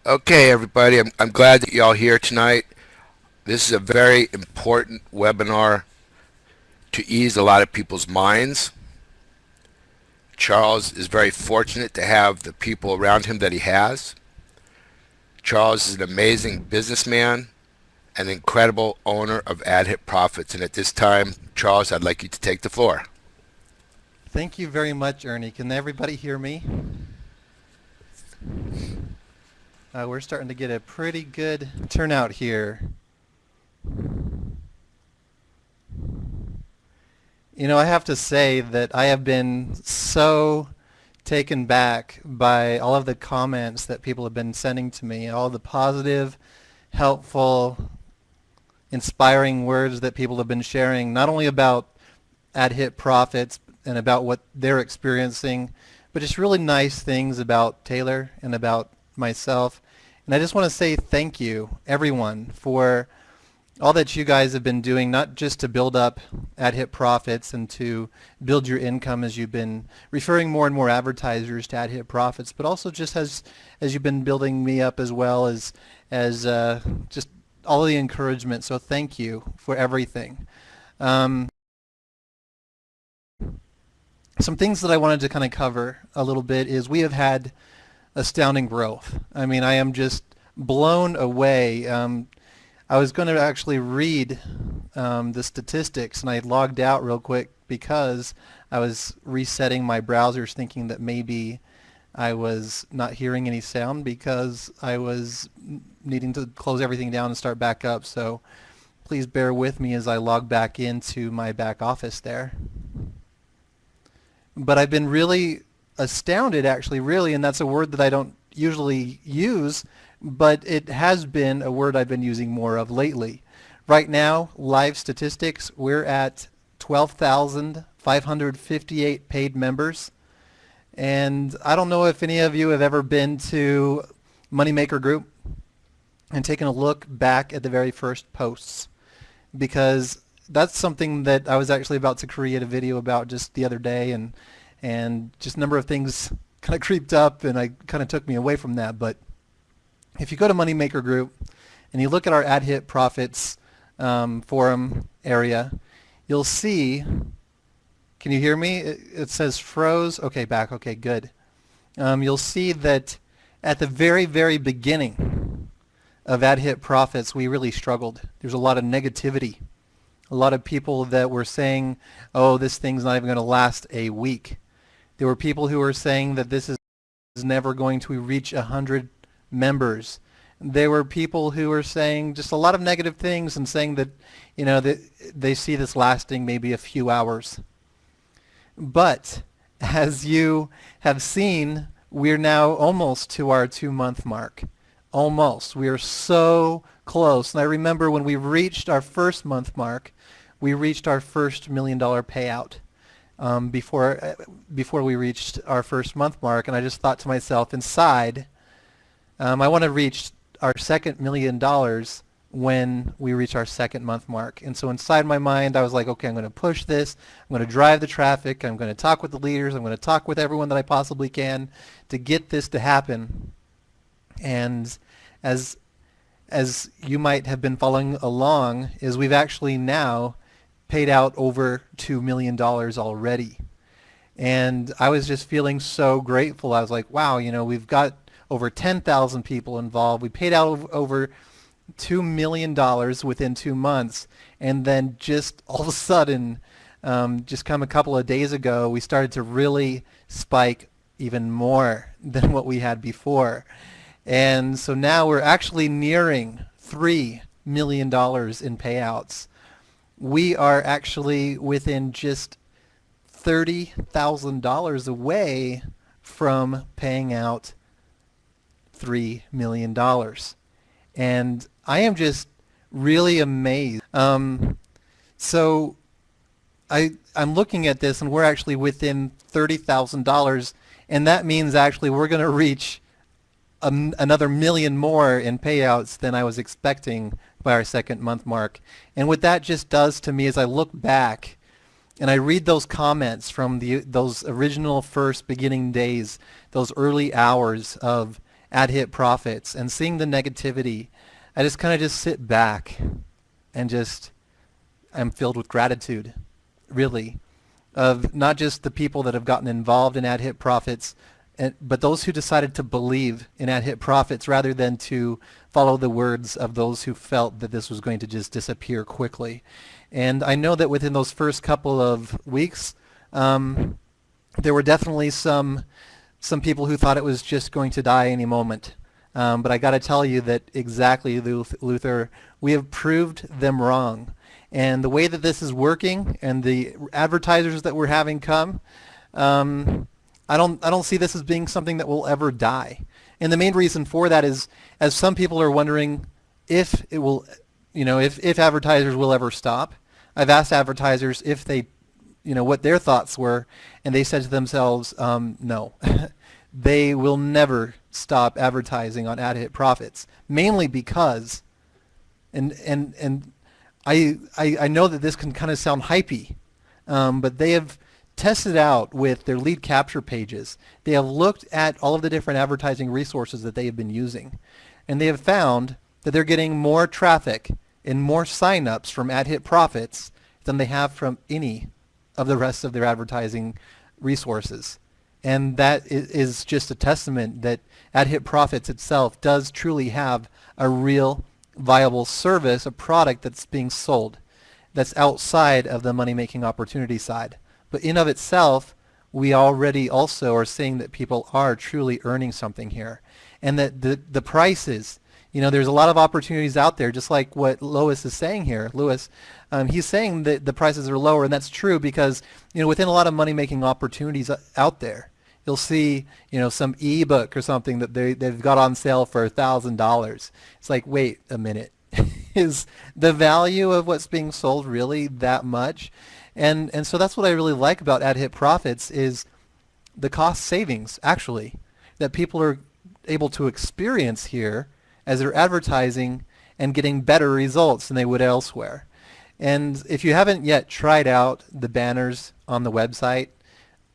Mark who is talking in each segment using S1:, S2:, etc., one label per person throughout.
S1: Okay, everybody, I'm glad that y'all here tonight. This is a very important webinar to ease a lot of people's minds. Charles is very fortunate to have the people around him that he has. Charles is an amazing businessman, an incredible owner of AdHitProfits. And at this time, Charles, I'd like you to take the floor.
S2: Thank you very much, Ernie. Can everybody hear me? We're starting to get a pretty good turnout here. You know, I have to say that I have been so taken back by all of the comments that people have been sending to me, all the positive, helpful, inspiring words that people have been sharing, not only about AdHitProfits and about what they're experiencing, but just really nice things about Taylor and about myself. And I just want to say thank you, everyone, for all that you guys have been doing, not just to build up AdHitProfits and to build your income as you've been referring more and more advertisers to AdHitProfits, but also just as you've been building me up as well as just all of the encouragement. So thank you for everything. Some things that I wanted to kind of cover a little bit is we have had astounding growth. I mean, I am just blown away. I was going to actually read the statistics, and I logged out real quick because I was resetting my browsers thinking that maybe I was not hearing any sound because I was needing to close everything down and start back up. So please bear with me as I log back into my back office there. But I've been really astounded, actually, really, and that's a word that I don't usually use, but it has been a word I've been using more of lately. Right now, live statistics, we're at 12,558 paid members. And I don't know if any of you have ever been to Moneymaker Group and taken a look back at the very first posts, because that's something that I was actually about to create a video about just the other day, and just a number of things kind of creeped up and I kind of took me away from that. But if you go to Moneymaker Group and you look at our AdHitProfits forum area, you'll see, can you hear me? It says froze. Okay, back. Okay, good. You'll see that at the very, very beginning of AdHitProfits, we really struggled. There's a lot of negativity. A lot of people that were saying, oh, this thing's not even going to last a week. There were people who were saying that this is never going to reach 100 members. There were people who were saying just a lot of negative things and saying that, you know, that they see this lasting maybe a few hours. But as you have seen, we're now almost to our 2-month mark. Almost. We are so close. And I remember when we reached our first month mark, we reached our first $1 million payout before we reached our first month mark. And I just thought to myself inside, I want to reach our second $1 million when we reach our second month mark. And so inside my mind, I was like, okay, I'm going to push this. I'm going to drive the traffic. I'm going to talk with the leaders. I'm going to talk with everyone that I possibly can to get this to happen. And as you might have been following along, is we've actually now paid out over $2 million already. And I was just feeling so grateful. I was like, wow, you know, we've got over 10,000 people involved. We paid out over $2 million within 2 months. And then just all of a sudden, just come a couple of days ago, we started to really spike even more than what we had before. And so now we're actually nearing $3 million in payouts. We are actually within just $30,000 away from paying out $3 million. And I am just really amazed. So I'm looking at this and we're actually within $30,000, and that means actually we're going to reach another million more in payouts than I was expecting by our second month mark. And what that just does to me is I look back and I read those comments from those original first beginning days, those early hours of AdHitProfits and seeing the negativity, I just kind of just sit back and just I'm filled with gratitude, really, of not just the people that have gotten involved in AdHitProfits, but those who decided to believe in AdHitProfits rather than to follow the words of those who felt that this was going to just disappear quickly. And I know that within those first couple of weeks, there were definitely some people who thought it was just going to die any moment. But I got to tell you that exactly, Luther, we have proved them wrong. And the way that this is working and the advertisers that we're having come, I don't see this as being something that will ever die. And the main reason for that is, as some people are wondering if it will, if advertisers will ever stop. I've asked advertisers if they, what their thoughts were, and they said to themselves, no. They will never stop advertising on AdHitProfits, mainly because, and I know that this can kind of sound hypey, but they have tested out with their lead capture pages. They have looked at all of the different advertising resources that they have been using, and they have found that they're getting more traffic and more signups from AdHitProfits than they have from any of the rest of their advertising resources. And that is just a testament that AdHitProfits itself does truly have a real viable service, a product that's being sold, that's outside of the money-making opportunity side. But in of itself, we already also are seeing that people are truly earning something here. And that the prices, there's a lot of opportunities out there, just like what Lois is saying here. Lewis, he's saying that the prices are lower, and that's true because, within a lot of money-making opportunities out there, you'll see, some ebook or something that they've got on sale for $1,000. It's like, wait a minute. Is the value of what's being sold really that much? And so that's what I really like about AdHitProfits is the cost savings, actually, that people are able to experience here as they're advertising and getting better results than they would elsewhere. And if you haven't yet tried out the banners on the website,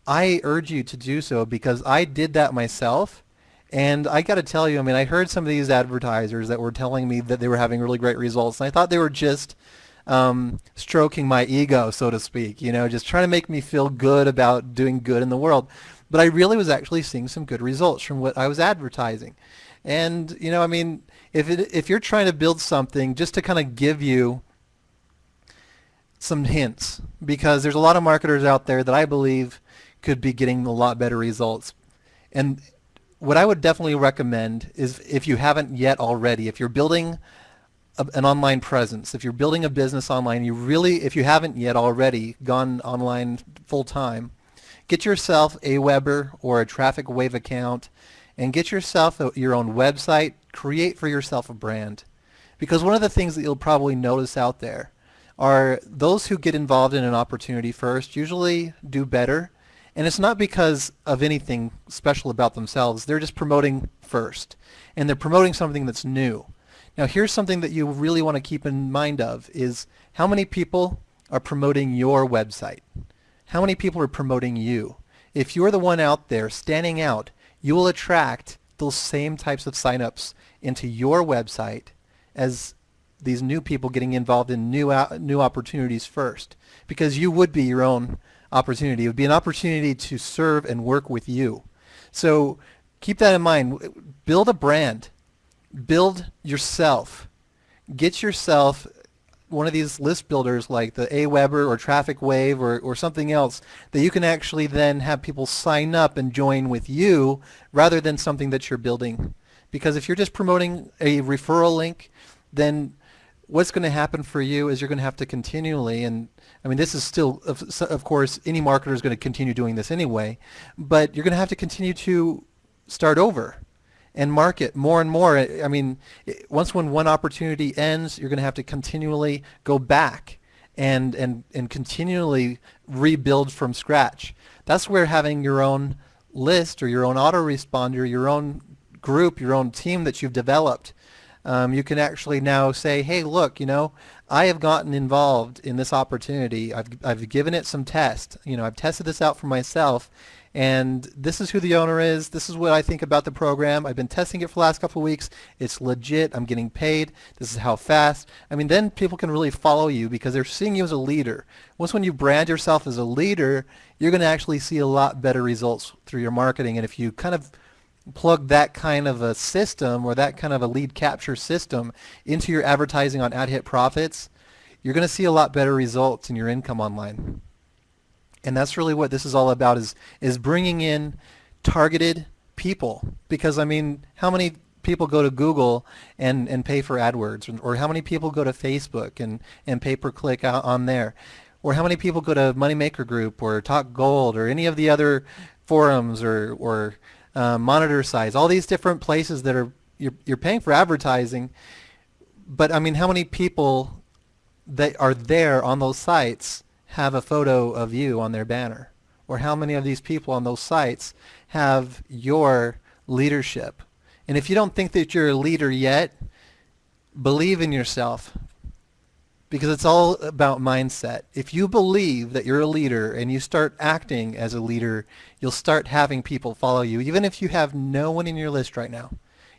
S2: I urge you to do so because I did that myself. And I got to tell you, I heard some of these advertisers that were telling me that they were having really great results, and I thought they were just stroking my ego, so to speak, just trying to make me feel good about doing good in the world. But I really was actually seeing some good results from what I was advertising. And, if you're trying to build something just to kind of give you some hints, because there's a lot of marketers out there that I believe could be getting a lot better results. And what I would definitely recommend is, if you haven't yet already, if you're building an online presence, if you're building a business online, if you haven't yet already gone online full time, get yourself a Weber or a Traffic Wave account and get yourself your own website, create for yourself a brand. Because one of the things that you'll probably notice out there are those who get involved in an opportunity first usually do better. And it's not because of anything special about themselves. They're just promoting first. And they're promoting something that's new. Now, here's something that you really want to keep in mind of is how many people are promoting your website? How many people are promoting you? If you're the one out there standing out, you will attract those same types of signups into your website as these new people getting involved in new opportunities first. Because you would be your own opportunity. It would be an opportunity to serve and work with you. So keep that in mind. Build a brand. Build yourself. Get yourself one of these list builders like the Aweber or Traffic Wave or something else that you can actually then have people sign up and join with you rather than something that you're building. Because if you're just promoting a referral link, then what's going to happen for you is you're going to have to continually, and this is still, of course, any marketer is going to continue doing this anyway, but you're going to have to continue to start over and market more and more. Once when one opportunity ends, you're going to have to continually go back and continually rebuild from scratch. That's where having your own list or your own autoresponder, your own group, your own team that you've developed, you can actually now say, hey, look, I have gotten involved in this opportunity. I've given it some test. I've tested this out for myself, And this is who the owner is. This is what I think about the program. I've been testing it for the last couple of weeks. It's legit. I'm getting paid. This is how fast. I mean, then people can really follow you because they're seeing you as a leader. Once when you brand yourself as a leader, you're going to actually see a lot better results through your marketing. And if you kind of plug that kind of a system or that kind of a lead capture system into your advertising on AdHitProfits, you're going to see a lot better results in your income online. And that's really what this is all about, is bringing in targeted people. Because, I mean, how many people go to Google and pay for AdWords? Or how many people go to Facebook and pay per click out on there? Or how many people go to Moneymaker Group or Talk Gold or any of the other forums or monitor sites, all these different places that are you're paying for advertising. But, I mean, how many people that are there on those sites have a photo of you on their banner? Or how many of these people on those sites have your leadership? And if you don't think that you're a leader yet, believe in yourself, because it's all about mindset. If you believe that you're a leader and you start acting as a leader, you'll start having people follow you, even if you have no one in your list right now.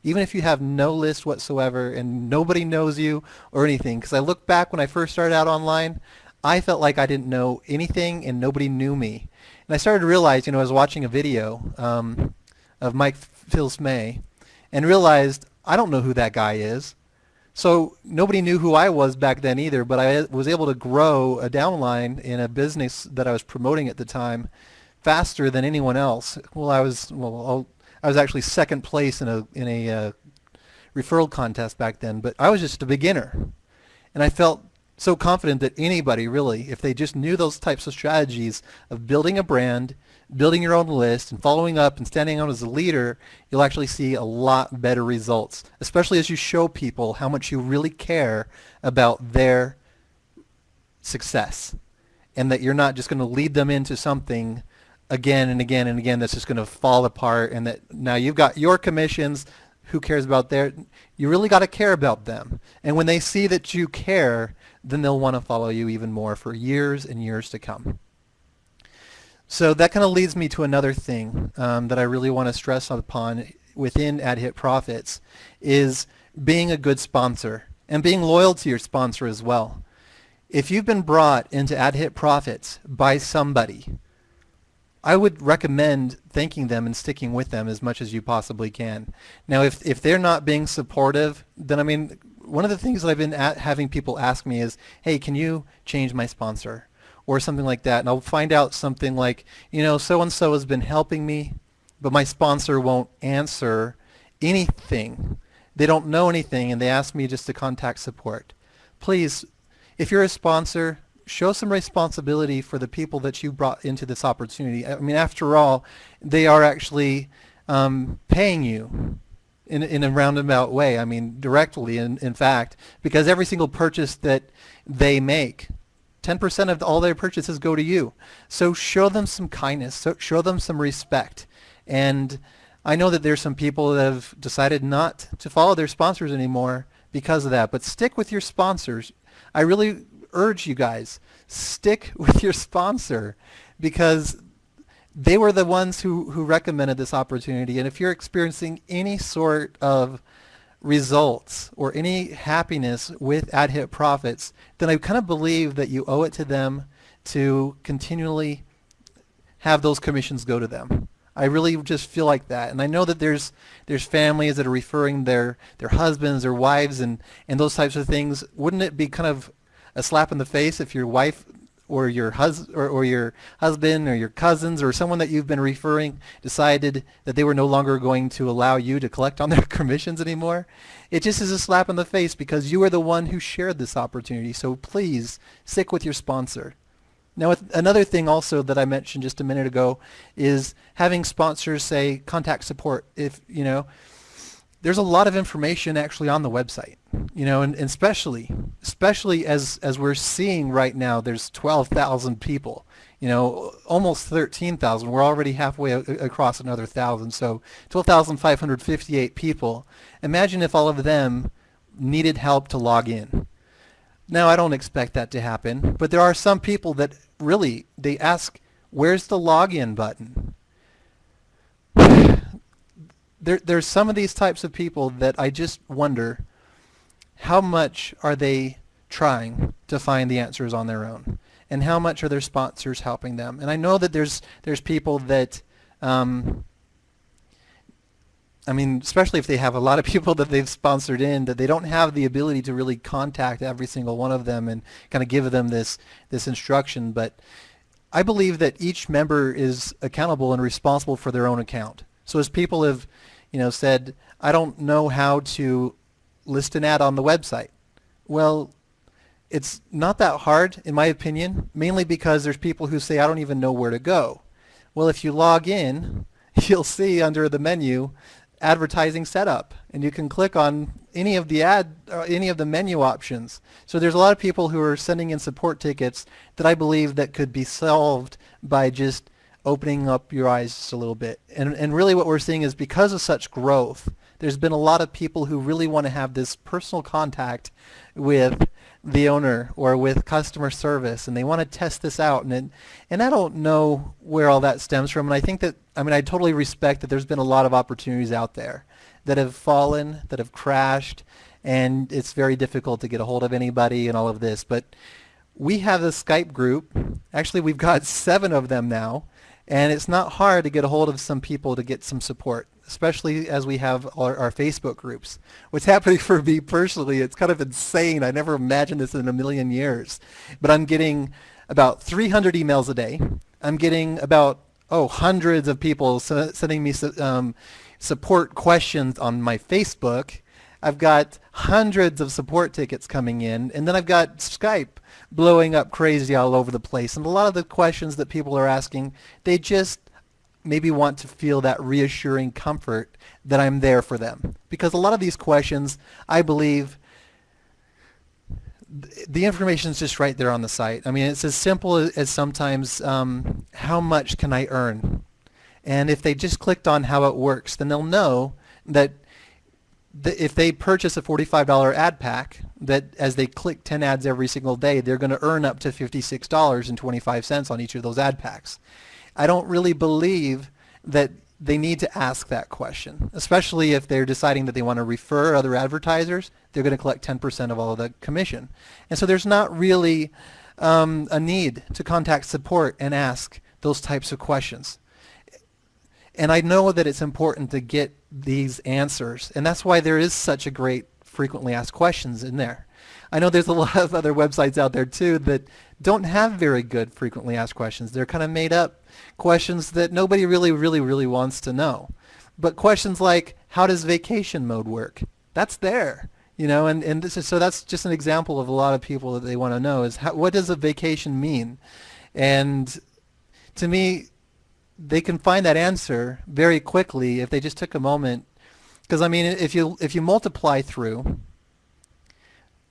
S2: Even if you have no list whatsoever and nobody knows you or anything. Because I look back when I first started out online, I felt like I didn't know anything and nobody knew me. And I started to realize, I was watching a video of Mike Phils May and realized I don't know who that guy is. So nobody knew who I was back then either, but I was able to grow a downline in a business that I was promoting at the time faster than anyone else. I was actually second place in a referral contest back then, but I was just a beginner. And I felt so confident that anybody really, if they just knew those types of strategies of building a brand, building your own list, and following up and standing out as a leader, you'll actually see a lot better results, especially as you show people how much you really care about their success, and that you're not just going to lead them into something again and again and again that's just going to fall apart, and that now you've got your commissions. Who cares about their? You really got to care about them. And when they see that you care, then they'll want to follow you even more for years and years to come. So that kind of leads me to another thing that I really want to stress upon within AdHitProfits is being a good sponsor and being loyal to your sponsor as well. If you've been brought into AdHitProfits by somebody, I would recommend thanking them and sticking with them as much as you possibly can. Now, if they're not being supportive, then I mean, one of the things that I've been having people ask me is, hey, can you change my sponsor? Or something like that. And I'll find out something like, so-and-so has been helping me, but my sponsor won't answer anything. They don't know anything, and they ask me just to contact support. Please, if you're a sponsor, show some responsibility for the people that you brought into this opportunity. I mean, after all, they are actually paying you in a roundabout way. I mean, directly, in fact, because every single purchase that they make, 10% of all their purchases go to you. So show them some kindness, show them some respect. And I know that there's some people that have decided not to follow their sponsors anymore because of that, but stick with your sponsors. I really urge you guys, stick with your sponsor, because they were the ones who recommended this opportunity. And if you're experiencing any sort of results or any happiness with AdHitProfits, then I kind of believe that you owe it to them to continually have those commissions go to them. I really just feel like that. And I know that there's families that are referring their husbands or wives and those types of things. Wouldn't it be kind of a slap in the face if your wife or your your husband or your cousins or someone that you've been referring decided that they were no longer going to allow you to collect on their commissions anymore? It just is a slap in the face, because you are the one who shared this opportunity. So please stick with your sponsor. Now, another thing also that I mentioned just a minute ago is having sponsors say contact support. If there's a lot of information actually on the website, and especially as we're seeing right now, there's 12,000 people, almost 13,000. We're already halfway across another 1,000, so 12,558 people. Imagine if all of them needed help to log in. Now, I don't expect that to happen, but there are some people that really, they ask, where's the login button? there's some of these types of people that I just wonder how much are they trying to find the answers on their own, and how much are their sponsors helping them. And I know that there's people that I mean, especially if they have a lot of people that they've sponsored in, that they don't have the ability to really contact every single one of them and kind of give them this instruction. But I believe that each member is accountable and responsible for their own account. So as people have, said, I don't know how to list an ad on the website. Well, it's not that hard, in my opinion, mainly because there's people who say, I don't even know where to go. Well, if you log in, you'll see under the menu advertising setup, and you can click on any of the menu options. So there's a lot of people who are sending in support tickets that I believe that could be solved by just opening up your eyes just a little bit. And really what we're seeing is because of such growth, there's been a lot of people who really want to have this personal contact with the owner or with customer service, and they want to test this out. And I don't know where all that stems from. And I think that, I totally respect that there's been a lot of opportunities out there that have fallen, that have crashed, and it's very difficult to get a hold of anybody and all of this. But we have a Skype group. Actually, we've got 7 of them now, and it's not hard to get a hold of some people to get some support, especially as we have our Facebook groups. What's happening for me personally, it's kind of insane. I never imagined this in a million years. But I'm getting about 300 emails a day. I'm getting about, hundreds of people sending me support questions on my Facebook. I've got hundreds of support tickets coming in, and then I've got Skype blowing up crazy all over the place. And a lot of the questions that people are asking, they just maybe want to feel that reassuring comfort that I'm there for them. Because a lot of these questions, I believe, the information is just right there on the site. It's as simple as sometimes how much can I earn? And if they just clicked on how it works, then they'll know that if they purchase a $45 ad pack, that as they click 10 ads every single day, they're going to earn up to $56.25 on each of those ad packs. I don't really believe that they need to ask that question, especially if they're deciding that they want to refer other advertisers. They're going to collect 10% of all of the commission. And so there's not really a need to contact support and ask those types of questions. And I know that it's important to get these answers, and that's why there is such a great frequently asked questions in there. I know there's a lot of other websites out there too that don't have very good frequently asked questions. They're kind of made up questions that nobody really wants to know. But questions like, how does vacation mode work? That's there. And so that's just an example of a lot of people that they want to know is what does a vacation mean? And to me, they can find that answer very quickly if they just took a moment. Because if you multiply through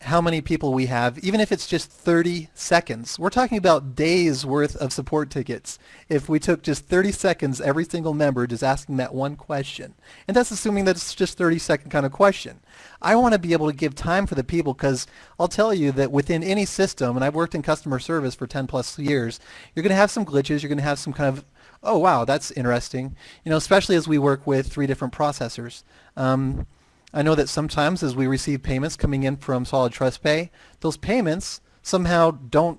S2: how many people we have, even if it's just 30 seconds, we're talking about days worth of support tickets. If we took just 30 seconds, every single member just asking that one question, and that's assuming that it's just 30-second kind of question. I want to be able to give time for the people, because I'll tell you that within any system, and I've worked in customer service for 10 plus years, you're going to have some glitches. You're going to have some kind of, oh wow, that's interesting. Especially as we work with 3 different processors. I know that sometimes as we receive payments coming in from Solid Trust Pay, those payments somehow don't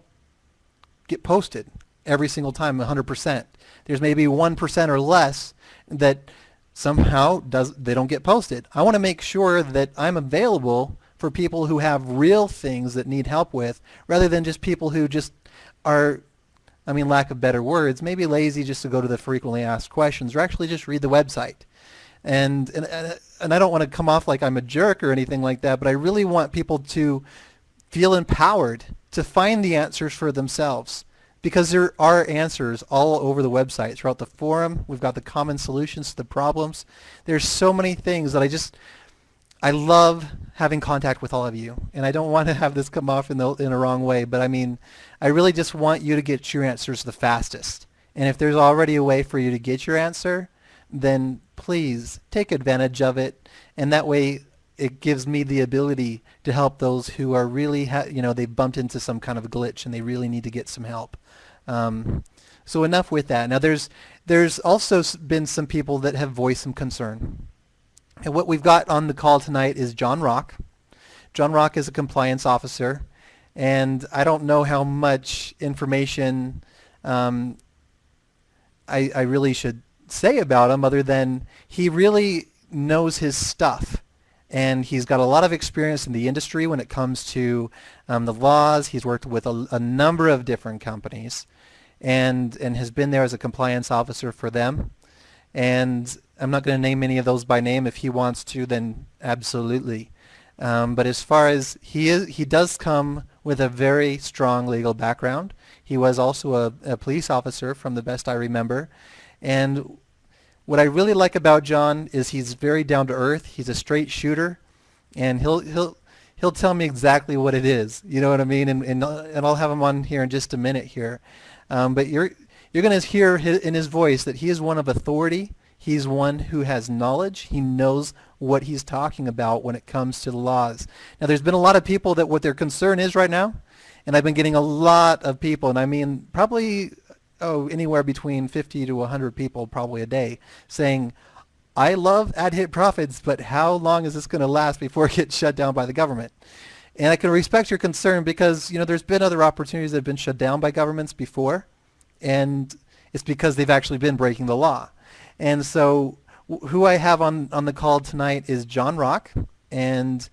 S2: get posted every single time 100%. There's maybe 1% or less that somehow they don't get posted. I want to make sure that I'm available for people who have real things that need help with, rather than just people who just are, lack of better words, maybe lazy just to go to the frequently asked questions, or actually just read the website. And I don't want to come off like I'm a jerk or anything like that, but I really want people to feel empowered to find the answers for themselves, because there are answers all over the website. Throughout the forum, we've got the common solutions to the problems. There's so many things that I love having contact with all of you, and I don't want to have this come off in a wrong way, but I really just want you to get your answers the fastest. And if there's already a way for you to get your answer, then please take advantage of it, and that way it gives me the ability to help those who are really, they've bumped into some kind of glitch and they really need to get some help. So enough with that. Now there's also been some people that have voiced some concern. And what we've got on the call tonight is John Rock. John Rock is a compliance officer, and I don't know how much information I really should say about him other than he really knows his stuff. And he's got a lot of experience in the industry when it comes to the laws. He's worked with a number of different companies and has been there as a compliance officer for them. And I'm not going to name any of those by name. If he wants to, then absolutely. But as far as he does come with a very strong legal background. He was also a police officer from the best I remember. And what I really like about John is he's very down to earth. He's a straight shooter, and he'll tell me exactly what it is. You know what I mean? And I'll have him on here in just a minute here. But you're going to hear in his voice that he is one of authority. He's one who has knowledge. He knows what he's talking about when it comes to the laws. Now, there's been a lot of people that what their concern is right now, and I've been getting a lot of people, and I mean probably anywhere between 50 to 100 people probably a day saying, I love AdHitProfits, but how long is this going to last before it gets shut down by the government? And I can respect your concern because, there's been other opportunities that have been shut down by governments before, and it's because they've actually been breaking the law. And so who I have on the call tonight is John Rock, and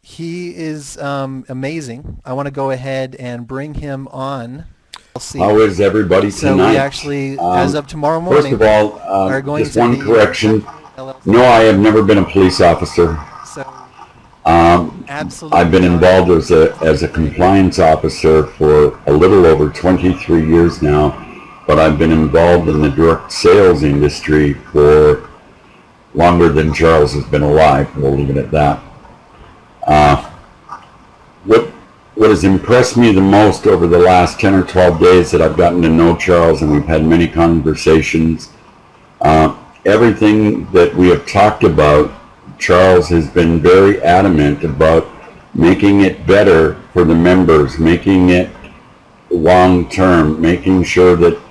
S2: he is amazing. I want to go ahead and bring him on.
S3: How is everybody
S2: So
S3: tonight?
S2: we actually, as of tomorrow morning,
S3: First of all,
S2: are going
S3: just
S2: to
S3: one
S2: be
S3: correction.
S2: LLC.
S3: No, I have never been a police officer.
S2: So absolutely,
S3: I've been involved as a compliance officer for a little over 23 years now, but I've been involved in the direct sales industry for longer than Charles has been alive. We'll leave it at that. What has impressed me the most over the last 10 or 12 days that I've gotten to know Charles, and we've had many conversations, everything that we have talked about, Charles has been very adamant about making it better for the members, making it long-term, making sure that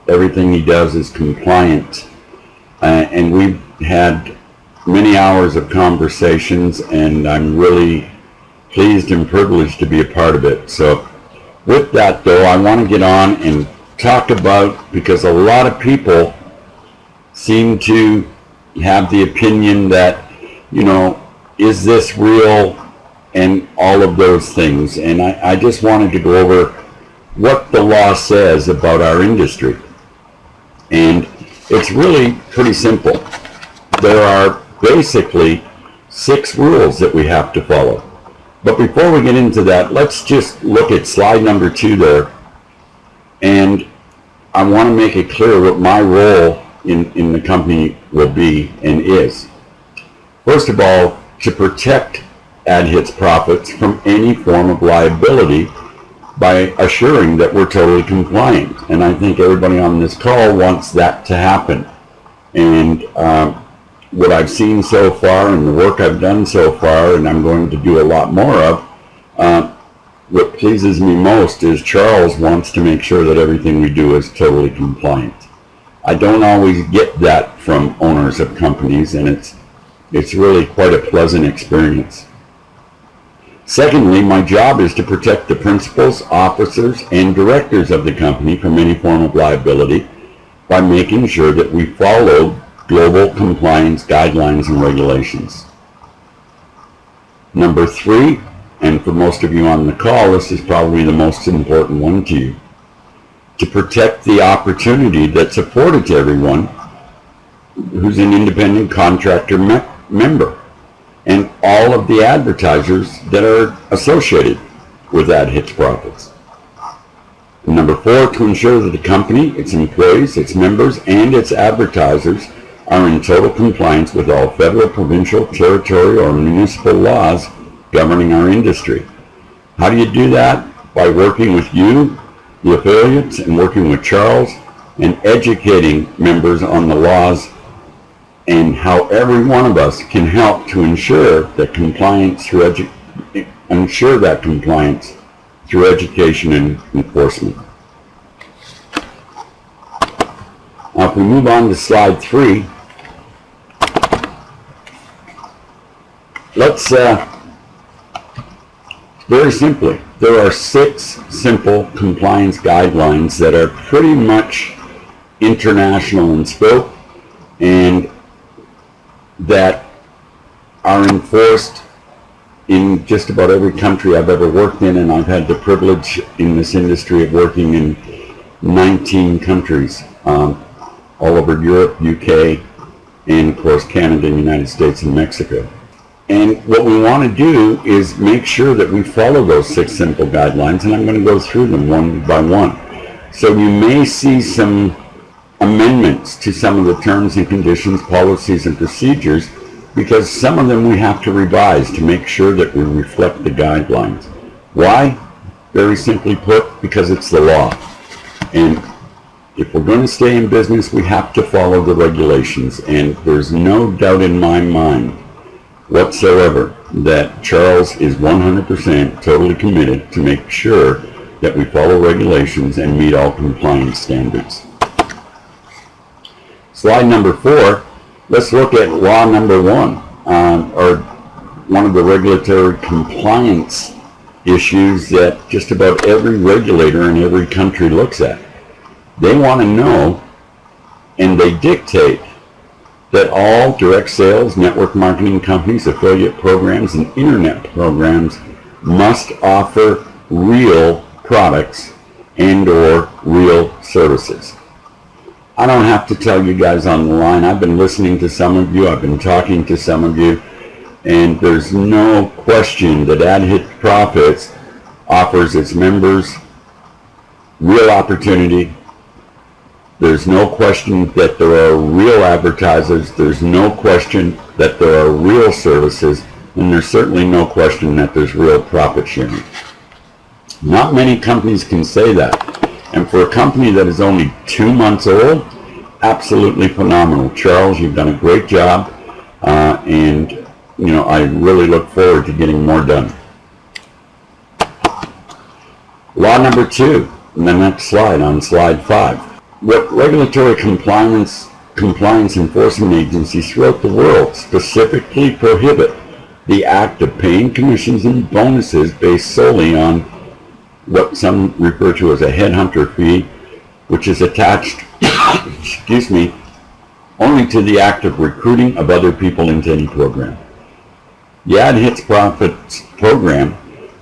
S3: everything he does is compliant. And we've had many hours of conversations, and I'm really pleased and privileged to be a part of it. So with that, though, I want to get on and talk about, because a lot of people seem to have the opinion that, is this real, and all of those things. And I just wanted to go over what the law says about our industry. And it's really pretty simple. There are basically 6 rules that we have to follow. But before we get into that, let's just look at slide number 2 there. And I want to make it clear what my role in the company will be and is. First of all, to protect AdHitProfits from any form of liability by assuring that we're totally compliant. And I think everybody on this call wants that to happen. And what I've seen so far and the work I've done so far, and I'm going to do a lot more of, what pleases me most is Charles wants to make sure that everything we do is totally compliant. I don't always get that from owners of companies, and it's really quite a pleasant experience. Secondly, my job is to protect the principals, officers, and directors of the company from any form of liability by making sure that we follow global compliance guidelines and regulations. Number 3, and for most of you on the call, this is probably the most important one to you, to protect the opportunity that's afforded to everyone who's an independent contractor member and all of the advertisers that are associated with AdHitProfits. Number 4, to ensure that the company, its employees, its members, and its advertisers are in total compliance with all federal, provincial, territorial, or municipal laws governing our industry. How do you do that? By working with you, the affiliates, and working with Charles, and educating members on the laws and how every one of us can help to ensure that compliance through education and enforcement. Now, if we move on to slide 3, let's, very simply, there are 6 simple compliance guidelines that are pretty much international in scope and that are enforced in just about every country I've ever worked in, and I've had the privilege in this industry of working in 19 countries, all over Europe, UK, and of course Canada, United States, and Mexico. And what we want to do is make sure that we follow those 6 simple guidelines, and I'm going to go through them one by one. So you may see some amendments to some of the terms and conditions, policies, and procedures, because some of them we have to revise to make sure that we reflect the guidelines. Why? Very simply put, because it's the law. And if we're going to stay in business, we have to follow the regulations. And there's no doubt in my mind whatsoever that Charles is 100% totally committed to make sure that we follow regulations and meet all compliance standards. Slide number 4. Let's look at law number 1, or one of the regulatory compliance issues that just about every regulator in every country looks at. They want to know, and they dictate, that all direct sales, network marketing companies, affiliate programs, and internet programs must offer real products and or real services. I don't have to tell you guys on the line. I've been listening to some of you. I've been talking to some of you. And there's no question that AdHitProfits offers its members real opportunity. There's no question that there are real advertisers. There's no question that there are real services. And there's certainly no question that there's real profit sharing. Not many companies can say that. And for a company that is only 2 months old, absolutely phenomenal. Charles, you've done a great job, and you know, I really look forward to getting more done. Law number 2, in the next slide, on slide 5. What regulatory compliance enforcement agencies throughout the world specifically prohibit the act of paying commissions and bonuses based solely on what some refer to as a headhunter fee, which is attached, excuse me, only to the act of recruiting of other people into any program. The AdHitProfits program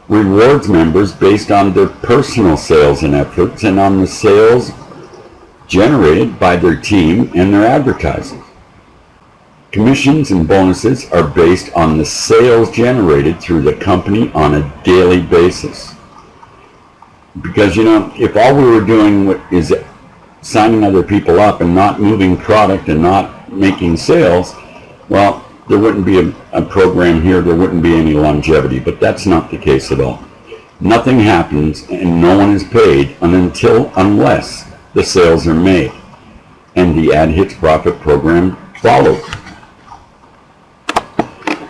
S3: rewards members based on their personal sales and efforts and on the sales generated by their team and their advertisers. Commissions and bonuses are based on the sales generated through the company on a daily basis. Because, you know, if all we were doing is signing other people up and not moving product and not making sales, well, there wouldn't be a program here, there wouldn't be any longevity, but that's not the case at all. Nothing happens and no one is paid unless the sales are made. And the AdHitProfit program follows.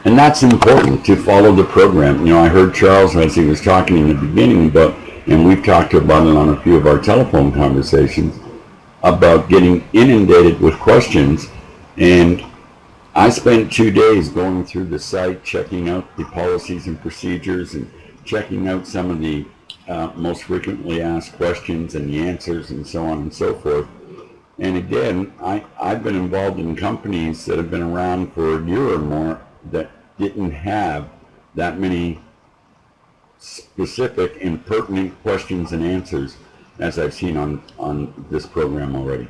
S3: And that's important, to follow the program. You know, I heard Charles, as he was talking in the beginning about, and we've talked about it on a few of our telephone conversations, about getting inundated with questions. And I spent 2 days going through the site, checking out the policies and procedures and checking out some of the most frequently asked questions and the answers and so on and so forth. And again, I've been involved in companies that have been around for a year or more that didn't have that many specific and pertinent questions and answers as I've seen on this program already.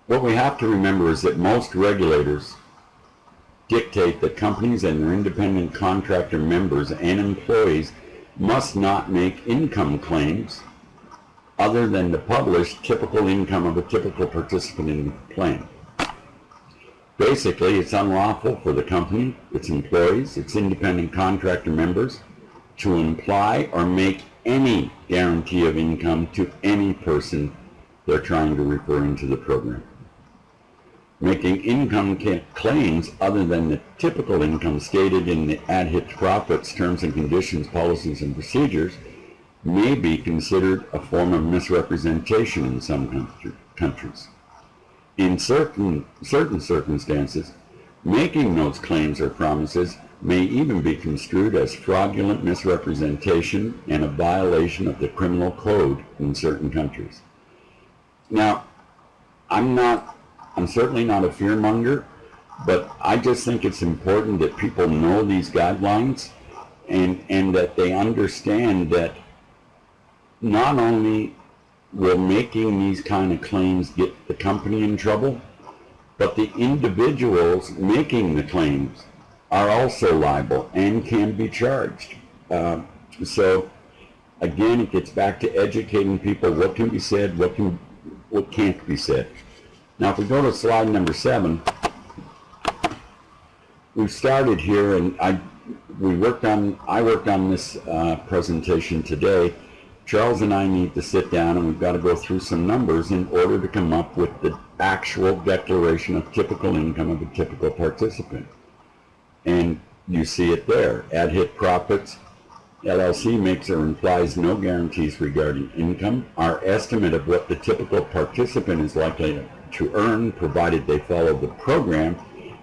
S3: What we have to remember is that most regulators dictate that companies and their independent contractor members and employees must not make income claims other than the published typical income of a typical participant in the plan. Basically, it's unlawful for the company, its employees, its independent contractor members to imply or make any guarantee of income to any person they're trying to refer into the program. Making income claims other than the typical income stated in the AdHitProfits terms and conditions, policies, and procedures may be considered a form of misrepresentation in some countries. In certain circumstances, Making those claims or promises may even be construed as fraudulent misrepresentation and a violation of the criminal code in certain countries. Now, I'm certainly not a fearmonger, but I just think it's important that people know these guidelines and that they understand that not only will making these kind of claims get the company in trouble, but the individuals making the claims are also liable and can be charged. So again, it gets back to educating people what can be said, what can't be said. Now, if we go to slide number 7, we started here, and I worked on this presentation today. Charles and I need to sit down, and we've got to go through some numbers in order to come up with the actual declaration of typical income of a typical participant. And you see it there. AdHitProfits LLC makes or implies no guarantees regarding income. Our estimate of what the typical participant is likely to earn, provided they follow the program,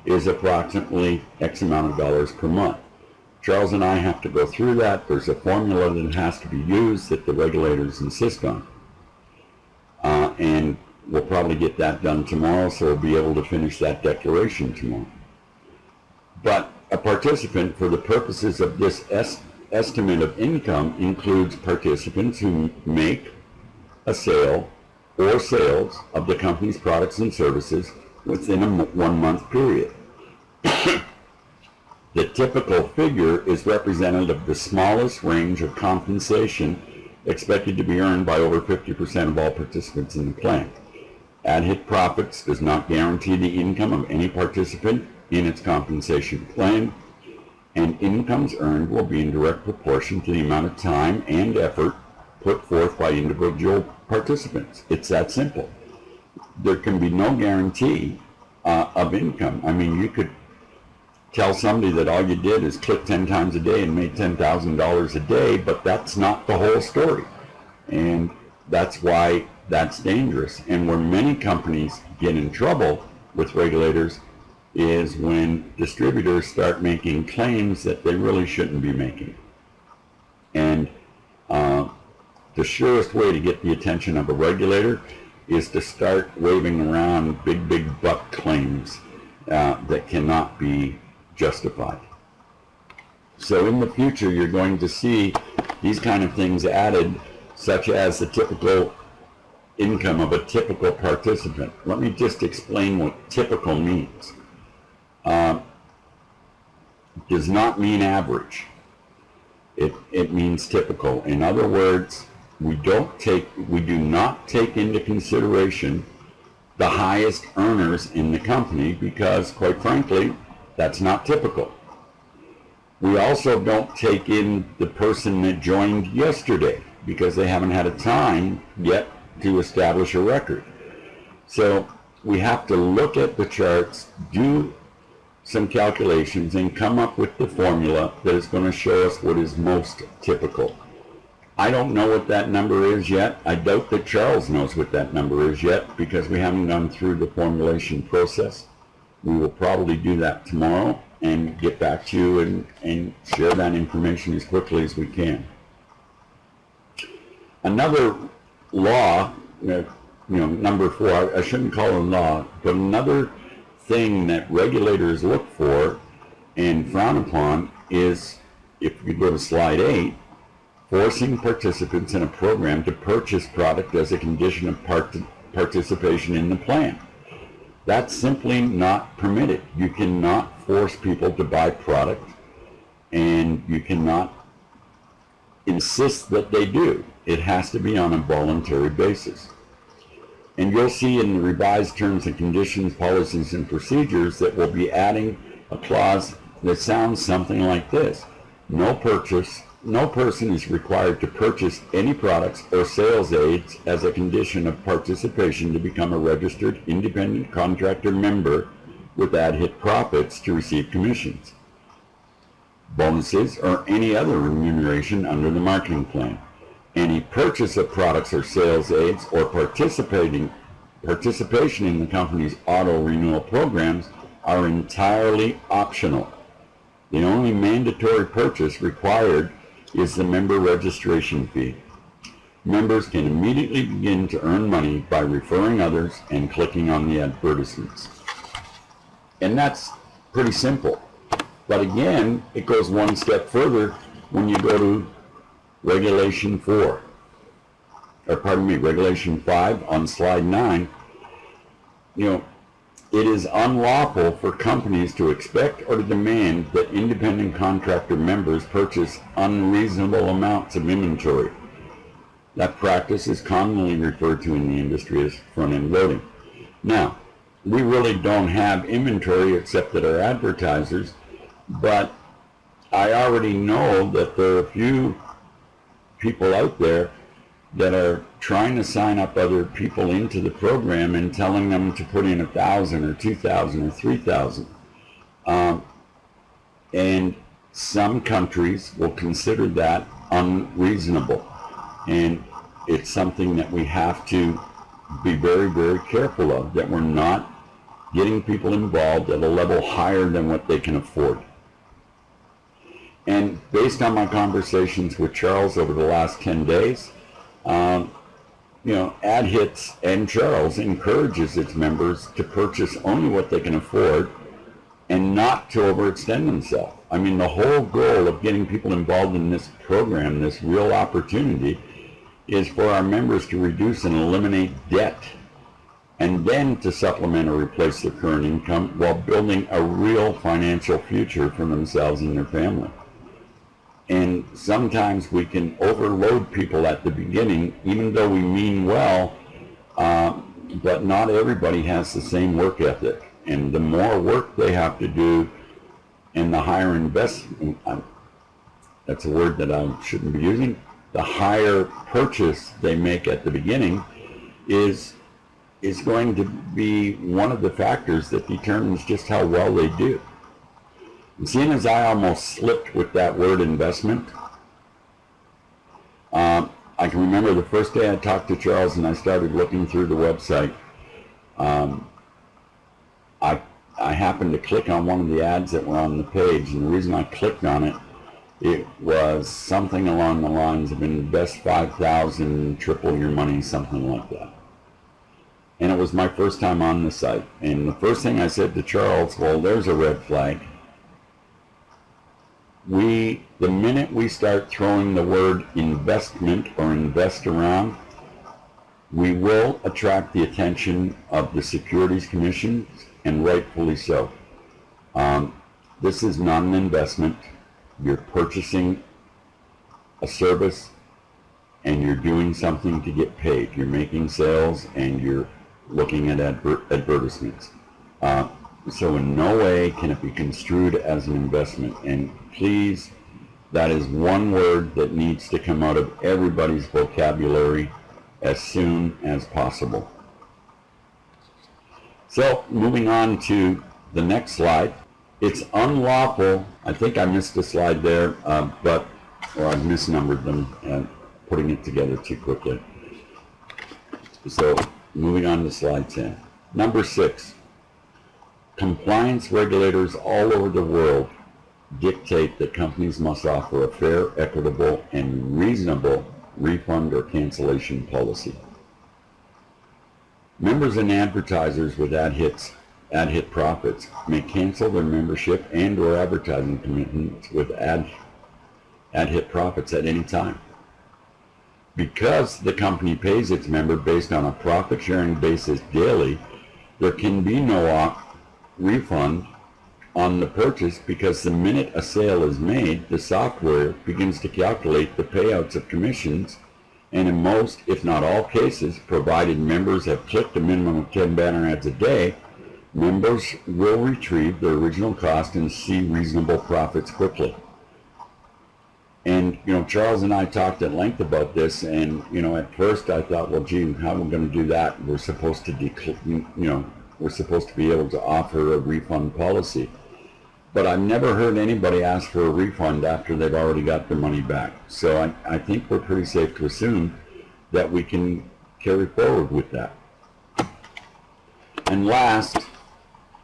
S3: is approximately X amount of dollars per month. Charles and I have to go through that. There's a formula that has to be used that the regulators insist on. And we'll probably get that done tomorrow, so we'll be able to finish that declaration tomorrow. But a participant, for the purposes of this estimate of income, includes participants who make a sale or sales of the company's products and services within a 1-month period. The typical figure is representative of the smallest range of compensation expected to be earned by over 50% of all participants in the plan. AdHitProfits does not guarantee the income of any participant in its compensation plan, and incomes earned will be in direct proportion to the amount of time and effort put forth by individual participants. It's that simple. There can be no guarantee of income. I mean, you could tell somebody that all you did is click 10 times a day and made $10,000 a day, but that's not the whole story. And that's why that's dangerous. And where many companies get in trouble with regulators is when distributors start making claims that they really shouldn't be making. And the surest way to get the attention of a regulator is to start waving around big buck claims that cannot be justified. So in the future, you're going to see these kind of things added, such as the typical income of a typical participant. Let me just explain what typical means. Does not mean average. It means typical. In other words, we do not take into consideration the highest earners in the company, because quite frankly, that's not typical. We also don't take in the person that joined yesterday, because they haven't had a time yet to establish a record. So we have to look at the charts, do some calculations, and come up with the formula that is going to show us what is most typical. I don't know what that number is yet. I doubt that Charles knows what that number is yet, because we haven't gone through the formulation process. We will probably do that tomorrow and get back to you and share that information as quickly as we can. Another law, number 4, I shouldn't call it a law, but another thing that regulators look for and frown upon is, if you go to slide 8, forcing participants in a program to purchase product as a condition of participation in the plan. That's simply not permitted. You cannot force people to buy product, and you cannot insist that they do. It has to be on a voluntary basis. And you'll see in the revised terms and conditions, policies, and procedures that we'll be adding a clause that sounds something like this. No person is required to purchase any products or sales aids as a condition of participation to become a registered independent contractor member with AdHitProfits to receive commissions, bonuses, or any other remuneration under the marketing plan. Any purchase of products or sales aids or participation in the company's auto renewal programs are entirely optional. The only mandatory purchase required is the member registration fee. Members can immediately begin to earn money by referring others and clicking on the advertisements. And that's pretty simple. But again, it goes one step further when you go to Regulation 4. Regulation 5 on slide 9. It is unlawful for companies to expect or to demand that independent contractor members purchase unreasonable amounts of inventory. That practice is commonly referred to in the industry as front-end loading. Now, we really don't have inventory except that our advertisers, but I already know that there are a few people out there that are trying to sign up other people into the program and telling them to put in 1,000 or 2,000 or 3,000. And some countries will consider that unreasonable. And it's something that we have to be very, very careful of, that we're not getting people involved at a level higher than what they can afford. And based on my conversations with Charles over the last 10 days, AdHits and Charles encourages its members to purchase only what they can afford and not to overextend themselves. I mean, the whole goal of getting people involved in this program, this real opportunity, is for our members to reduce and eliminate debt and then to supplement or replace their current income while building a real financial future for themselves and their family. And sometimes we can overload people at the beginning, even though we mean well, but not everybody has the same work ethic. And the more work they have to do and the higher investment, that's a word that I shouldn't be using, the higher purchase they make at the beginning is going to be one of the factors that determines just how well they do. And seeing as I almost slipped with that word investment, I can remember the first day I talked to Charles and I started looking through the website. I happened to click on one of the ads that were on the page, and the reason I clicked on it, it was something along the lines of invest 5,000, triple your money, something like that. And it was my first time on the site. And the first thing I said to Charles, well, there's a red flag. The minute we start throwing the word investment or invest around, we will attract the attention of the Securities Commission, and rightfully so. This is not an investment. You're purchasing a service and you're doing something to get paid. You're making sales and you're looking at advertisements. So in no way can it be construed as an investment. And please, that is one word that needs to come out of everybody's vocabulary as soon as possible. So moving on to the next slide. It's unlawful, I think I missed a slide there, or I misnumbered them, putting it together too quickly. So moving on to slide 10. Number 6, compliance regulators all over the world dictate that companies must offer a fair, equitable, and reasonable refund or cancellation policy. Members and advertisers with AdHitProfits may cancel their membership and or advertising commitments with AdHitProfits at any time. Because the company pays its member based on a profit-sharing basis daily, there can be no refund on the purchase, because the minute a sale is made, the software begins to calculate the payouts of commissions, and in most, if not all cases, provided members have clicked a minimum of 10 banner ads a day, members will retrieve their original cost and see reasonable profits quickly. And, Charles and I talked at length about this, and, at first I thought, well, gee, how are we going to do that? We're supposed to we're supposed to be able to offer a refund policy. But I've never heard anybody ask for a refund after they've already got their money back. So I think we're pretty safe to assume that we can carry forward with that. And last,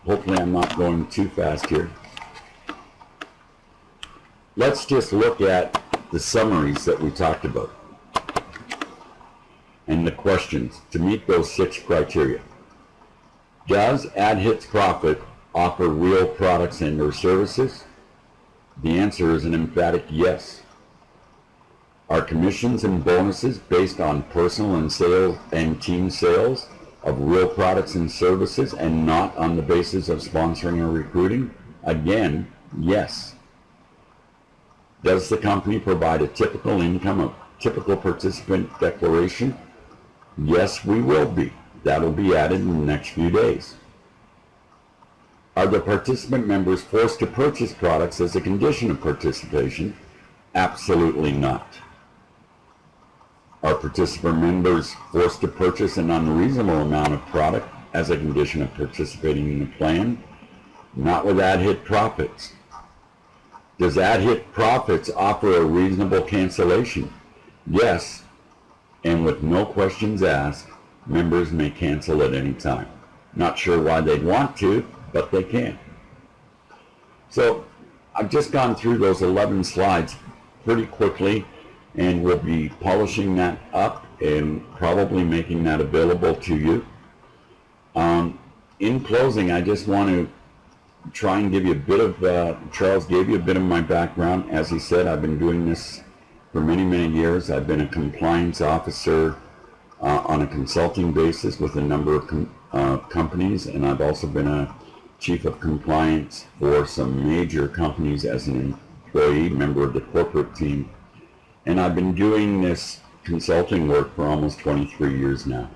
S3: hopefully I'm not going too fast here. Let's just look at the summaries that we talked about and the questions to meet those 6 criteria. Does AdHitProfits offer real products and or services? The answer is an emphatic yes. Are commissions and bonuses based on personal and sales and team sales of real products and services and not on the basis of sponsoring or recruiting? Again, yes. Does the company provide a typical income of typical participant declaration? Yes, we will be. That'll be added in the next few days. Are the participant members forced to purchase products as a condition of participation? Absolutely not. Are participant members forced to purchase an unreasonable amount of product as a condition of participating in the plan? Not with AdHitProfits. Does AdHitProfits offer a reasonable cancellation? Yes, and with no questions asked, members may cancel at any time. Not sure why they'd want to, but they can. So I've just gone through those 11 slides pretty quickly, and we'll be polishing that up and probably making that available to you. In closing, I just want to try and give you a bit of, Charles gave you a bit of my background. As he said, I've been doing this for many, many years. I've been a compliance officer on a consulting basis with a number of companies, and I've also been a chief of compliance for some major companies as an employee, member of the corporate team. And I've been doing this consulting work for almost 23 years now.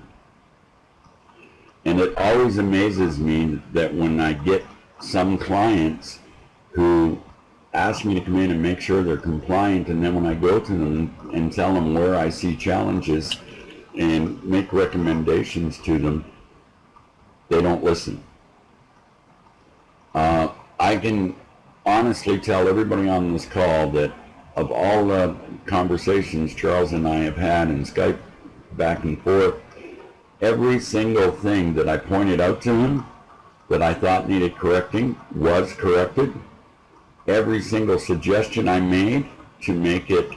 S3: And it always amazes me that when I get some clients who ask me to come in and make sure they're compliant, and then when I go to them and tell them where I see challenges and make recommendations to them, they don't listen. I can honestly tell everybody on this call that of all the conversations Charles and I have had in Skype back and forth, every single thing that I pointed out to him that I thought needed correcting was corrected. Every single suggestion I made to make it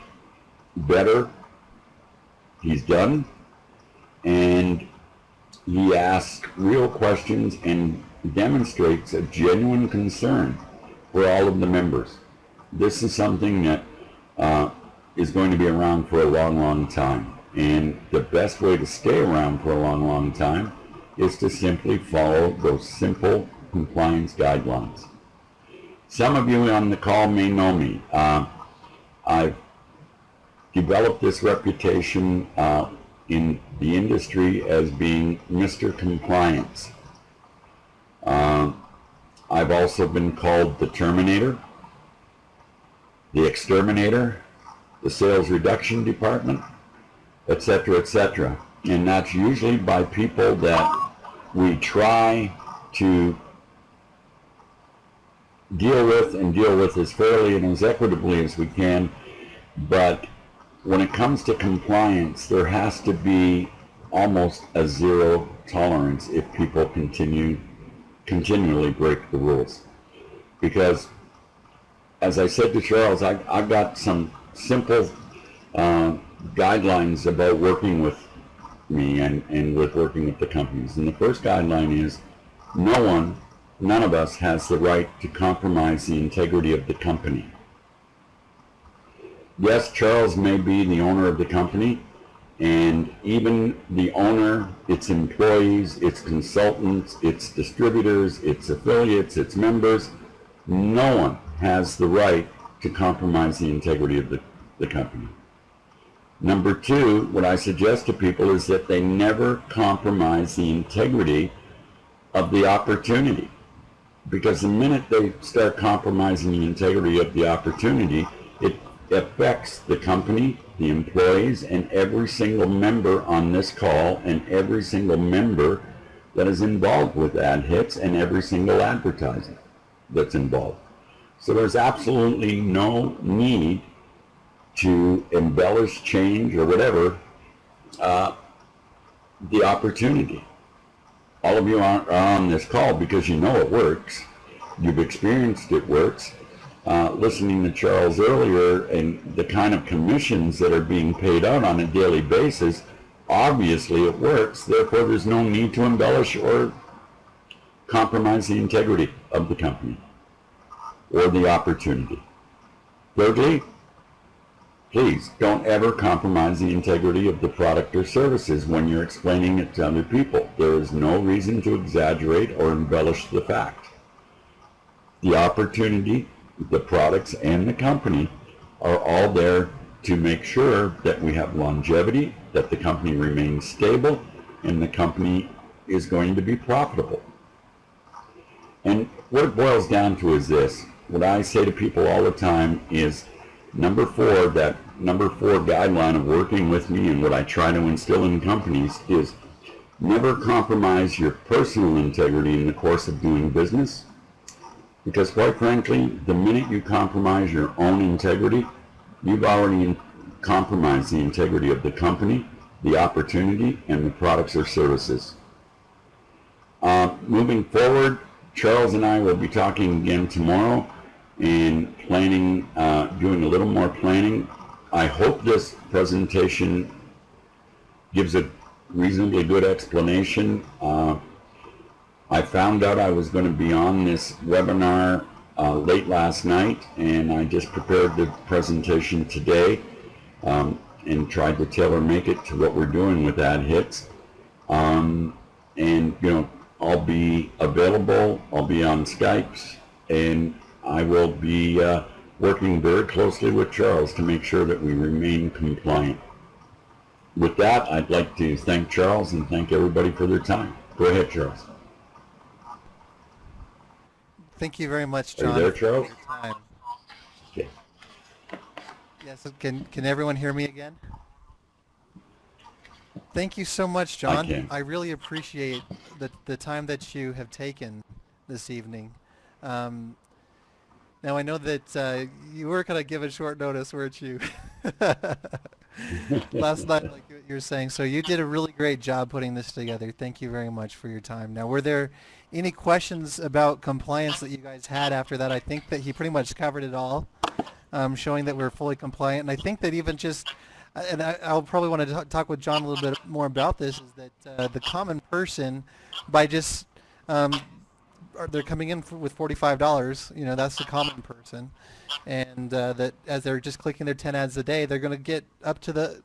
S3: better, he's done. And he asks real questions and demonstrates a genuine concern for all of the members. This is something that is going to be around for a long, long time. And the best way to stay around for a long, long time is to simply follow those simple compliance guidelines. Some of you on the call may know me. I've developed this reputation in the industry as being Mr. Compliance. I've also been called the Terminator, the Exterminator, the Sales Reduction Department, etc., etc. And that's usually by people that we try to deal with as fairly and as equitably as we can. But when it comes to compliance, there has to be almost a zero tolerance if people continually break the rules. Because, as I said to Charles, I've got some simple guidelines about working with me and with working with the companies. And the first guideline is none of us has the right to compromise the integrity of the company. Yes, Charles may be the owner of the company, and even the owner, its employees, its consultants, its distributors, its affiliates, its members, no one has the right to compromise the integrity of the company. Number two, what I suggest to people is that they never compromise the integrity of the opportunity. Because the minute they start compromising the integrity of the opportunity, it affects the company, the employees, and every single member on this call, and every single member that is involved with AdHits, and every single advertiser that's involved. So there's absolutely no need to embellish, change, or whatever the opportunity. all of you are on this call because you know it works. You've experienced it works. Listening to Charles earlier and the kind of commissions that are being paid out on a daily basis, obviously it works. Therefore, there's no need to embellish or compromise the integrity of the company or the opportunity. Thirdly, please don't ever compromise the integrity of the product or services when you're explaining it to other people. There is no reason to exaggerate or embellish the fact. The opportunity, the products, and the company are all there to make sure that we have longevity, that the company remains stable, and the company is going to be profitable. And what it boils down to is this. What I say to people all the time is number four guideline of working with me and what I try to instill in companies is never compromise your personal integrity in the course of doing business. Because quite frankly, the minute you compromise your own integrity, you've already compromised the integrity of the company, the opportunity, and the products or services. Moving forward, Charles and I will be talking again tomorrow and planning, doing a little more planning. I hope this presentation gives a reasonably good explanation. I found out I was going to be on this webinar late last night, and I just prepared the presentation today and tried to tailor make it to what we're doing with AdHits. And you know, I'll be available. I'll be on Skype, and I will be working very closely with Charles to make sure that we remain compliant. With that, I'd like to thank Charles and thank everybody for their time. Go ahead, Charles.
S2: Thank you very much, John.
S3: Are you there, Charles?
S2: For your time.
S3: Okay.
S2: Yes, can everyone hear me again? Thank you so much, John. I really appreciate the time that you have taken this evening. Now I know that you were going to give a short notice, weren't you? Last night, like you were saying. So you did a really great job putting this together. Thank you very much for your time. Now, were there any questions about compliance that you guys had after that? I think that he pretty much covered it all, showing that we're fully compliant. And I think that even just, and I'll probably want to talk with John a little bit more about this, is that the common person, by just they're coming in with $45, you know, that's the common person, and that as they're just clicking their 10 ads a day, they're going to get up to the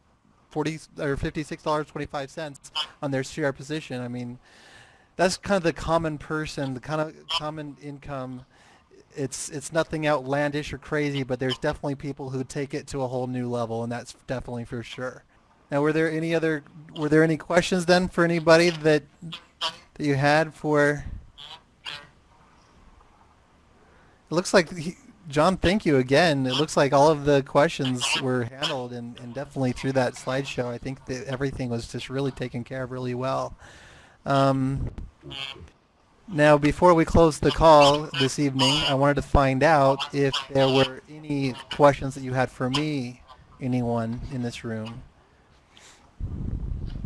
S2: $56.25 on their share position. I mean, that's kind of the common person, the kind of common income. It's nothing outlandish or crazy, but there's definitely people who take it to a whole new level, and that's definitely for sure. Now, were there any questions then for anybody that you had for? It looks like, John, thank you again. It looks like all of the questions were handled, and definitely through that slideshow, I think that everything was just really taken care of really well. Now, before we close the call this evening, I wanted to find out if there were any questions that you had for me, anyone in this room.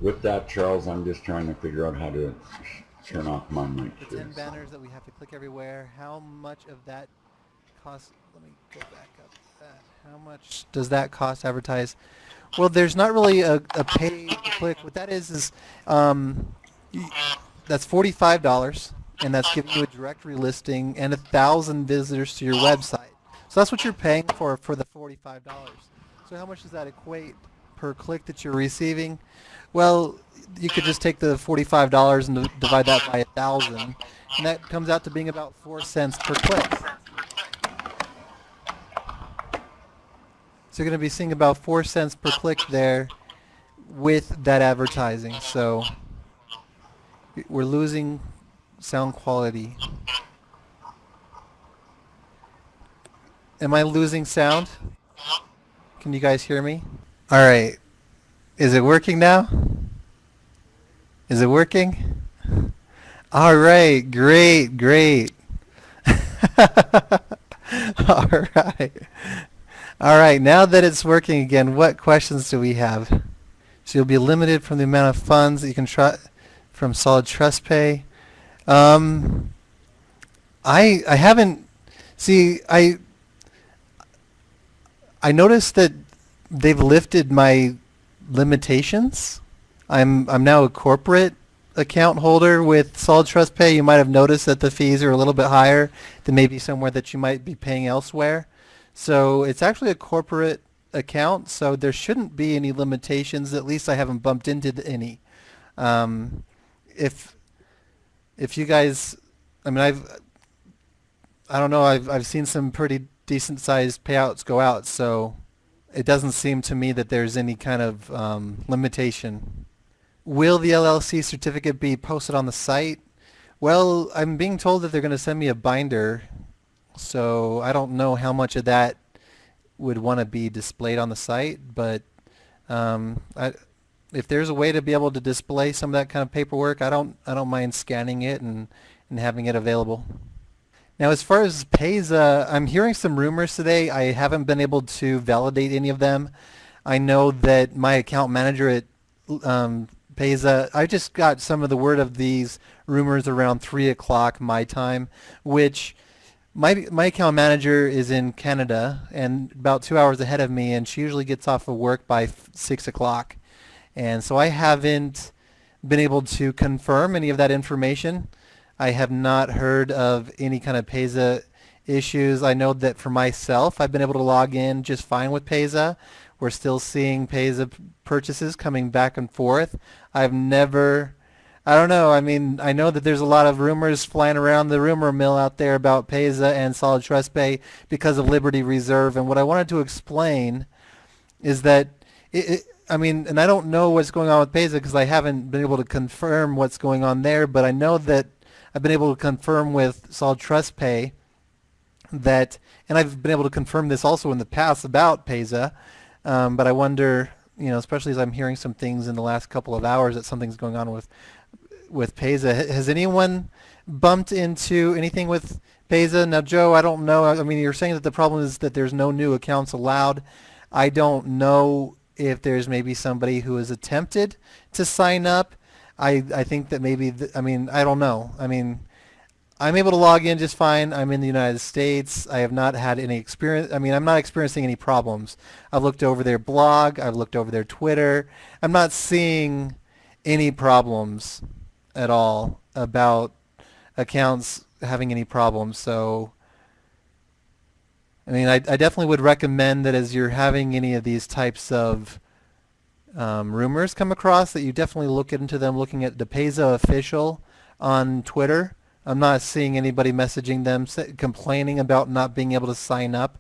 S3: With that, Charles, I'm just trying to figure out how to turn off my mic.
S2: The 10 banners that we have to click everywhere, how much of that costs? Let me go back up to that. How much does that cost to advertise? Well, there's not really a pay click. What that is that's $45, and that's giving you a directory listing and 1,000 visitors to your website. So that's what you're paying for the $45. So how much does that equate per click that you're receiving? Well, you could just take the $45 and divide that by 1,000, and that comes out to being about 4 cents per click. So you're going to be seeing about 4 cents per click there with that advertising. So we're losing sound quality. Am I losing sound? Can you guys hear me? All right. Is it working now? Is it working? All right. Great. All right. All right. Now that it's working again, what questions do we have? So you'll be limited from the amount of funds that you can from Solid Trust Pay. Um, I haven't. See, I noticed that they've lifted my limitations. I'm now a corporate account holder with Solid Trust Pay. You might have noticed that the fees are a little bit higher than maybe somewhere that you might be paying elsewhere. So it's actually a corporate account, so there shouldn't be any limitations. At least I haven't bumped into any. Um, if if you guys, I mean, I don't know. I've seen some pretty decent sized payouts go out, so it doesn't seem to me that there's any kind of limitation. Will the LLC certificate be posted on the site? Well, I'm being told that they're going to send me a binder, so I don't know how much of that would want to be displayed on the site, but I, if there's a way to be able to display some of that kind of paperwork, I don't mind scanning it and having it available. Now, as far as pays, I'm hearing some rumors today. I haven't been able to validate any of them. I know that my account manager at Payza, I just got some of the word of these rumors around 3 o'clock my time, which my account manager is in Canada and about 2 hours ahead of me, and she usually gets off of work by 6 o'clock. And so I haven't been able to confirm any of that information. I have not heard of any kind of Payza issues. I know that for myself, I've been able to log in just fine with Payza. We're still seeing Payza purchases coming back and forth. I've never, I don't know. I mean, I know that there's a lot of rumors flying around the rumor mill out there about Payza and Solid Trust Pay because of Liberty Reserve. And what I wanted to explain is that I mean, and I don't know what's going on with Payza because I haven't been able to confirm what's going on there, but I know that I've been able to confirm with Solid Trust Pay that, and I've been able to confirm this also in the past about Payza, but I wonder, you know, especially as I'm hearing some things in the last couple of hours that something's going on with Payza. Has anyone bumped into anything with Payza? Now, Joe, I don't know. I mean, you're saying that the problem is that there's no new accounts allowed. I don't know if there's maybe somebody who has attempted to sign up. I think that maybe, I mean, I don't know. I mean, I'm able to log in just fine. I'm in the United States. I have not had any experience. I mean, I'm not experiencing any problems. I've looked over their blog. I've looked over their Twitter. I'm not seeing any problems at all about accounts having any problems. So, I mean, I definitely would recommend that as you're having any of these types of rumors come across, that you definitely look into them, looking at the Payza official on Twitter. I'm not seeing anybody messaging them complaining about not being able to sign up.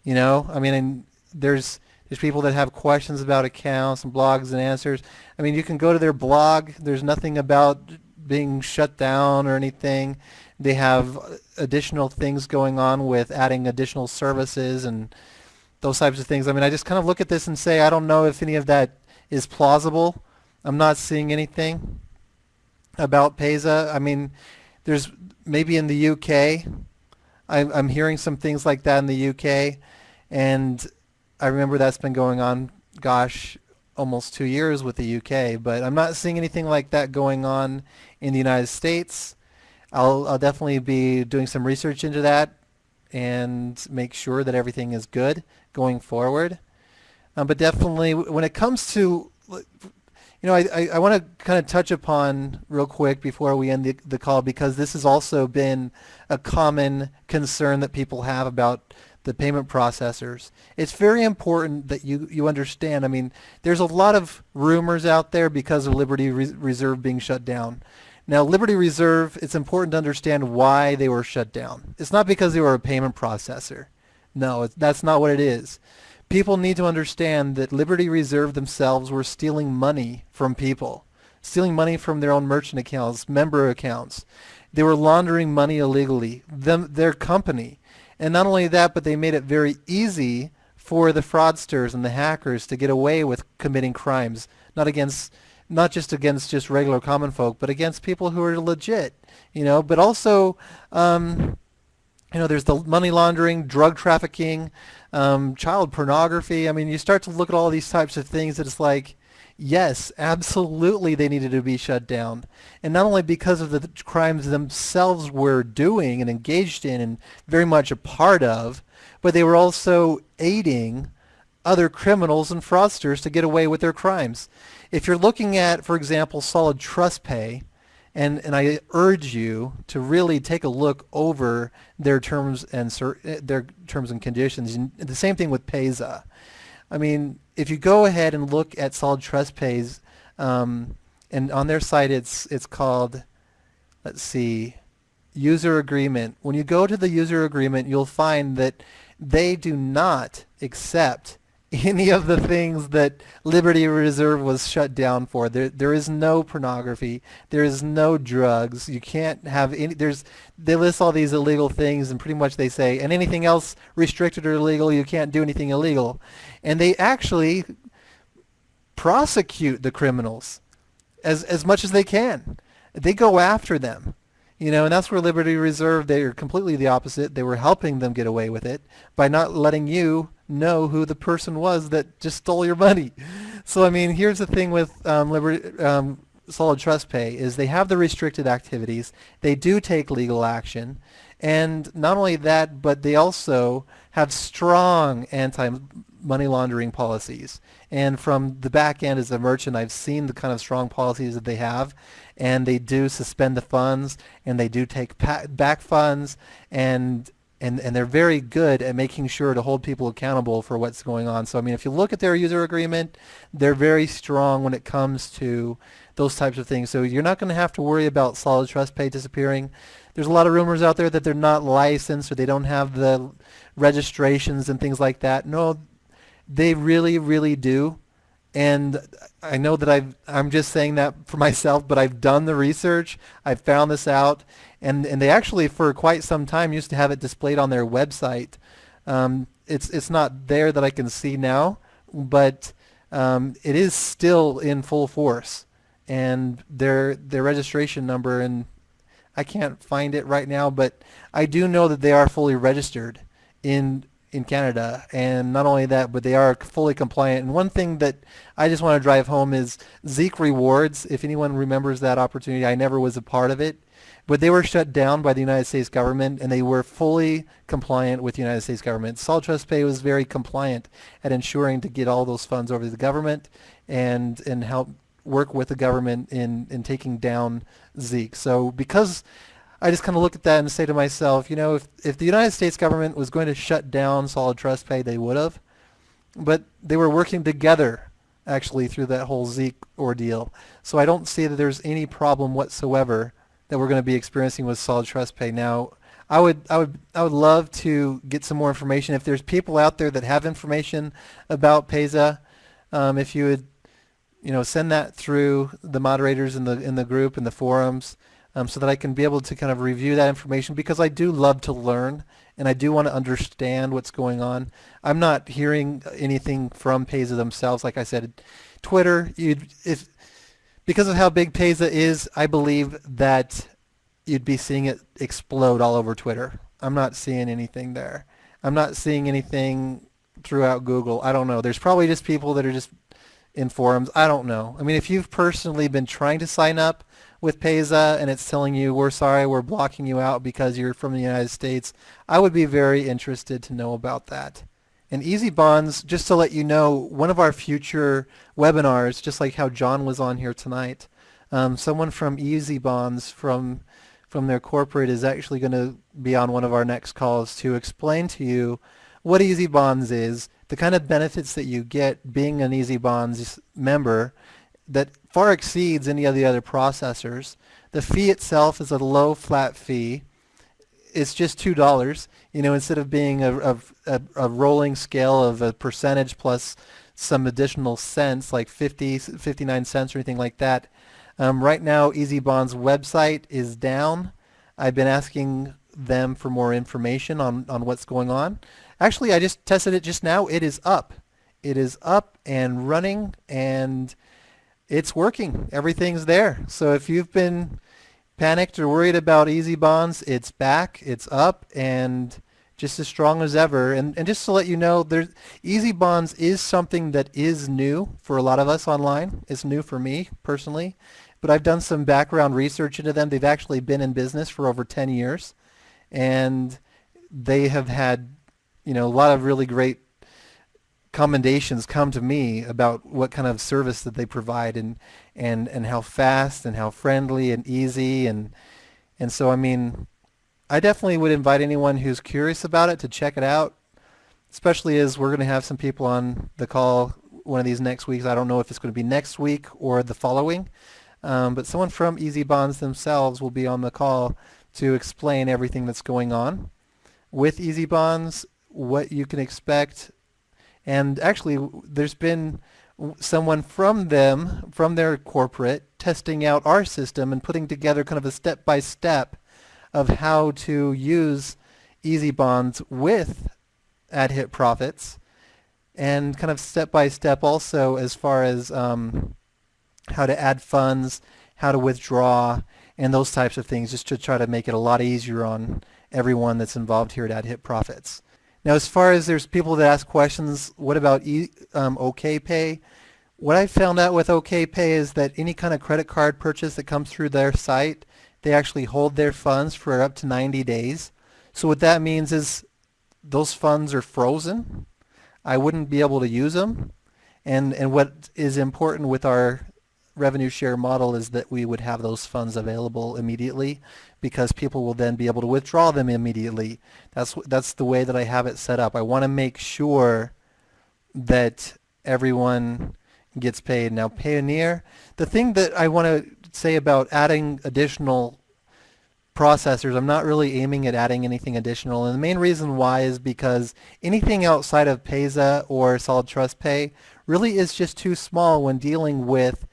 S2: You know, I mean, and there's people that have questions about accounts and blogs and answers. I mean, you can go to their blog. There's nothing about being shut down or anything. They have additional things going on with adding additional services and those types of things. I mean, I just kind of look at this and say, I don't know if any of that is plausible. I'm not seeing anything about Payza. I mean, there's maybe in the UK, I'm hearing some things like that in the UK, and I remember that's been going on, gosh, almost 2 years with the UK, but I'm not seeing anything like that going on in the United States. I'll definitely be doing some research into that and make sure that everything is good going forward. But definitely when it comes to, you know, I want to kind of touch upon real quick before we end the call, because this has also been a common concern that people have about the payment processors. It's very important that you understand. I mean, there's a lot of rumors out there because of Liberty Reserve being shut down. Now, Liberty Reserve, it's important to understand why they were shut down. It's not because they were a payment processor. No, that's not what it is. People need to understand that Liberty Reserve themselves were stealing money from people, stealing money from their own merchant accounts, member accounts. They were laundering money illegally, their company. And not only that, but they made it very easy for the fraudsters and the hackers to get away with committing crimes, not just against just regular common folk, but against people who are legit, you know. But also, you know, there's the money laundering, drug trafficking, child pornography. I mean, you start to look at all these types of things that it's like, Yes, absolutely they needed to be shut down. And not only because of the crimes themselves were doing and engaged in and very much a part of, but they were also aiding other criminals and fraudsters to get away with their crimes. If you're looking at, for example, Solid Trust Pay, and I urge you to really take a look over their their terms and conditions. And the same thing with Payza. I mean, if you go ahead and look at Solid Trust Pays, and on their site it's called, let's see, user agreement. When you go to the user agreement, you'll find that they do not accept any of the things that Liberty Reserve was shut down for. There is no pornography. There is no drugs. You can't have any. They list all these illegal things, and pretty much they say, and anything else restricted or illegal, you can't do anything illegal. And they actually prosecute the criminals as much as they can. They go after them. And that's where Liberty Reserve, they are completely the opposite. They were helping them get away with it by not letting you know who the person was that just stole your money. So, I mean, here's the thing with Solid Trust Pay is they have the restricted activities. They do take legal action. And not only that, but they also have strong anti-money laundering policies. And from the back end as a merchant, I've seen the kind of strong policies that they have. And they do suspend the funds, and they do take back funds, and they're very good at making sure to hold people accountable for what's going on. So, I mean, if you look at their user agreement, they're very strong when it comes to those types of things. So you're not going to have to worry about Solid Trust Pay disappearing. There's a lot of rumors out there that they're not licensed or they don't have the registrations and things like that. No, they really, really do. And I know that I'm just saying that for myself, but I've done the research. I've found this out. And they actually, for quite some time, used to have it displayed on their website. It's not there that I can see now, but it is still in full force. And their registration number, and I can't find it right now, but I do know that they are fully registered in Canada. And not only that, but they are fully compliant. And one thing that I just want to drive home is Zeek Rewards. If anyone remembers that opportunity, I never was a part of it. But they were shut down by the United States government, and they were fully compliant with the United States government. Solid Trust Pay was very compliant at ensuring to get all those funds over to the government and help work with the government in taking down Zeek. So because I just kind of look at that and say to myself, if the United States government was going to shut down Solid Trust Pay, they would have. But they were working together, actually, through that whole Zeek ordeal. So I don't see that there's any problem whatsoever that we're going to be experiencing with Solid Trust Pay. Now, I would love to get some more information. If there's people out there that have information about Payza, if you would, send that through the moderators in the group and the forums, so that I can be able to kind of review that information, because I do love to learn and I do want to understand what's going on. I'm not hearing anything from Payza themselves. Like I said, Twitter, because of how big Payza is, I believe that you'd be seeing it explode all over Twitter. I'm not seeing anything there. I'm not seeing anything throughout Google. I don't know. There's probably just people that are just in forums. I don't know. I mean, if you've personally been trying to sign up with Payza and it's telling you, we're sorry, we're blocking you out because you're from the United States, I would be very interested to know about that. And Easy Bonds, just to let you know, one of our future webinars, just like how John was on here tonight, someone from Easy Bonds from their corporate is actually going to be on one of our next calls to explain to you what Easy Bonds is, the kind of benefits that you get being an Easy Bonds member that far exceeds any of the other processors. The fee itself is a low flat fee. It's just $2, instead of being a rolling scale of a percentage plus some additional cents like 59 cents or anything like that. Right now, Easy Bonds website is down. I've been asking them for more information on what's going on. Actually, I just tested it just now. It is up. It is up and running, and it's working. Everything's there. So if you've been panicked or worried about Easy Bonds, it's back, it's up, and just as strong as ever. And just to let you know, Easy Bonds is something that is new for a lot of us online. It's new for me personally, but I've done some background research into them. They've actually been in business for over 10 years, and they have had, a lot of really great commendations come to me about what kind of service that they provide, and how fast and how friendly and easy, and so I definitely would invite anyone who's curious about it to check it out, especially as we're going to have some people on the call one of these next weeks. I don't know if it's going to be next week or the following, but someone from Easy Bonds themselves will be on the call to explain everything that's going on with Easy Bonds, what you can expect. And actually, there's been someone from their corporate, testing out our system and putting together kind of a step-by-step of how to use Easy Bonds with AdHitProfits, and kind of step-by-step also as far as how to add funds, how to withdraw, and those types of things, just to try to make it a lot easier on everyone that's involved here at AdHitProfits. Now, as far as there's people that ask questions, what about OKPay? What I found out with OKPay is that any kind of credit card purchase that comes through their site, they actually hold their funds for up to 90 days. So what that means is those funds are frozen. I wouldn't be able to use them. And what is important with our revenue share model is that we would have those funds available immediately, because people will then be able to withdraw them immediately. That's the way that I have it set up. I want to make sure that everyone gets paid. Now, Payoneer, the thing that I want to say about adding additional processors, I'm not really aiming at adding anything additional, and the main reason why is because anything outside of Payza or Solid Trust Pay really is just too small when dealing with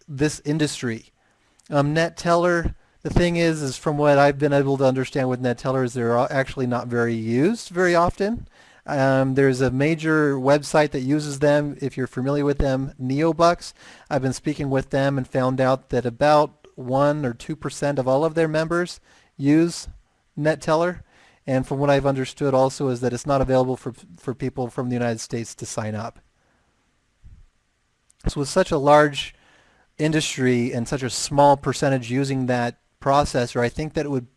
S2: this industry. NetTeller, the thing is from what I've been able to understand with NetTellers, they're actually not very used very often. There's a major website that uses them, if you're familiar with them, Neobucks. I've been speaking with them and found out that about 1 or 2% of all of their members use NetTeller. And from what I've understood also is that it's not available for people from the United States to sign up. So with such a large industry and such a small percentage using that processor, I think that it would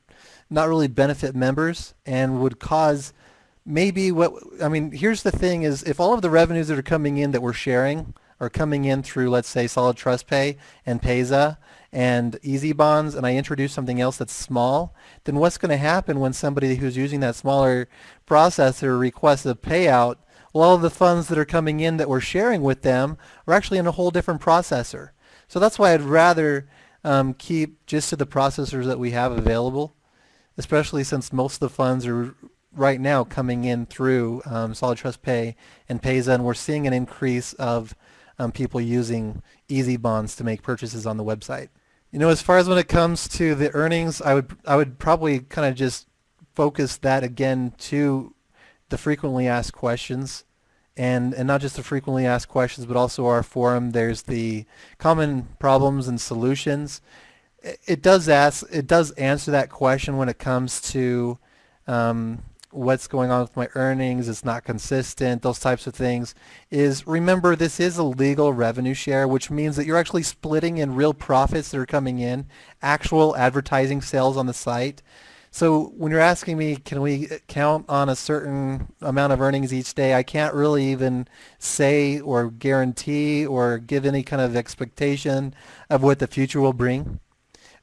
S2: not really benefit members and would cause here's the thing is, if all of the revenues that are coming in that we're sharing are coming in through, let's say, Solid Trust Pay and Payza and Easy Bonds, and I introduce something else that's small, then what's going to happen when somebody who's using that smaller processor requests a payout? Well, all of the funds that are coming in that we're sharing with them are actually in a whole different processor. So that's why I'd rather keep just to the processors that we have available, especially since most of the funds are right now coming in through Solid Trust Pay and Payza, and we're seeing an increase of people using Easy Bonds to make purchases on the website. As far as when it comes to the earnings, I would probably kind of just focus that again to the frequently asked questions, and not just the frequently asked questions, but also our forum. There's the common problems and solutions. It does answer that question when it comes to what's going on with my earnings, it's not consistent, those types of things. Is remember, this is a legal revenue share, which means that you're actually splitting in real profits that are coming in, actual advertising sales on the site. So when you're asking me, can we count on a certain amount of earnings each day, I can't really even say or guarantee or give any kind of expectation of what the future will bring.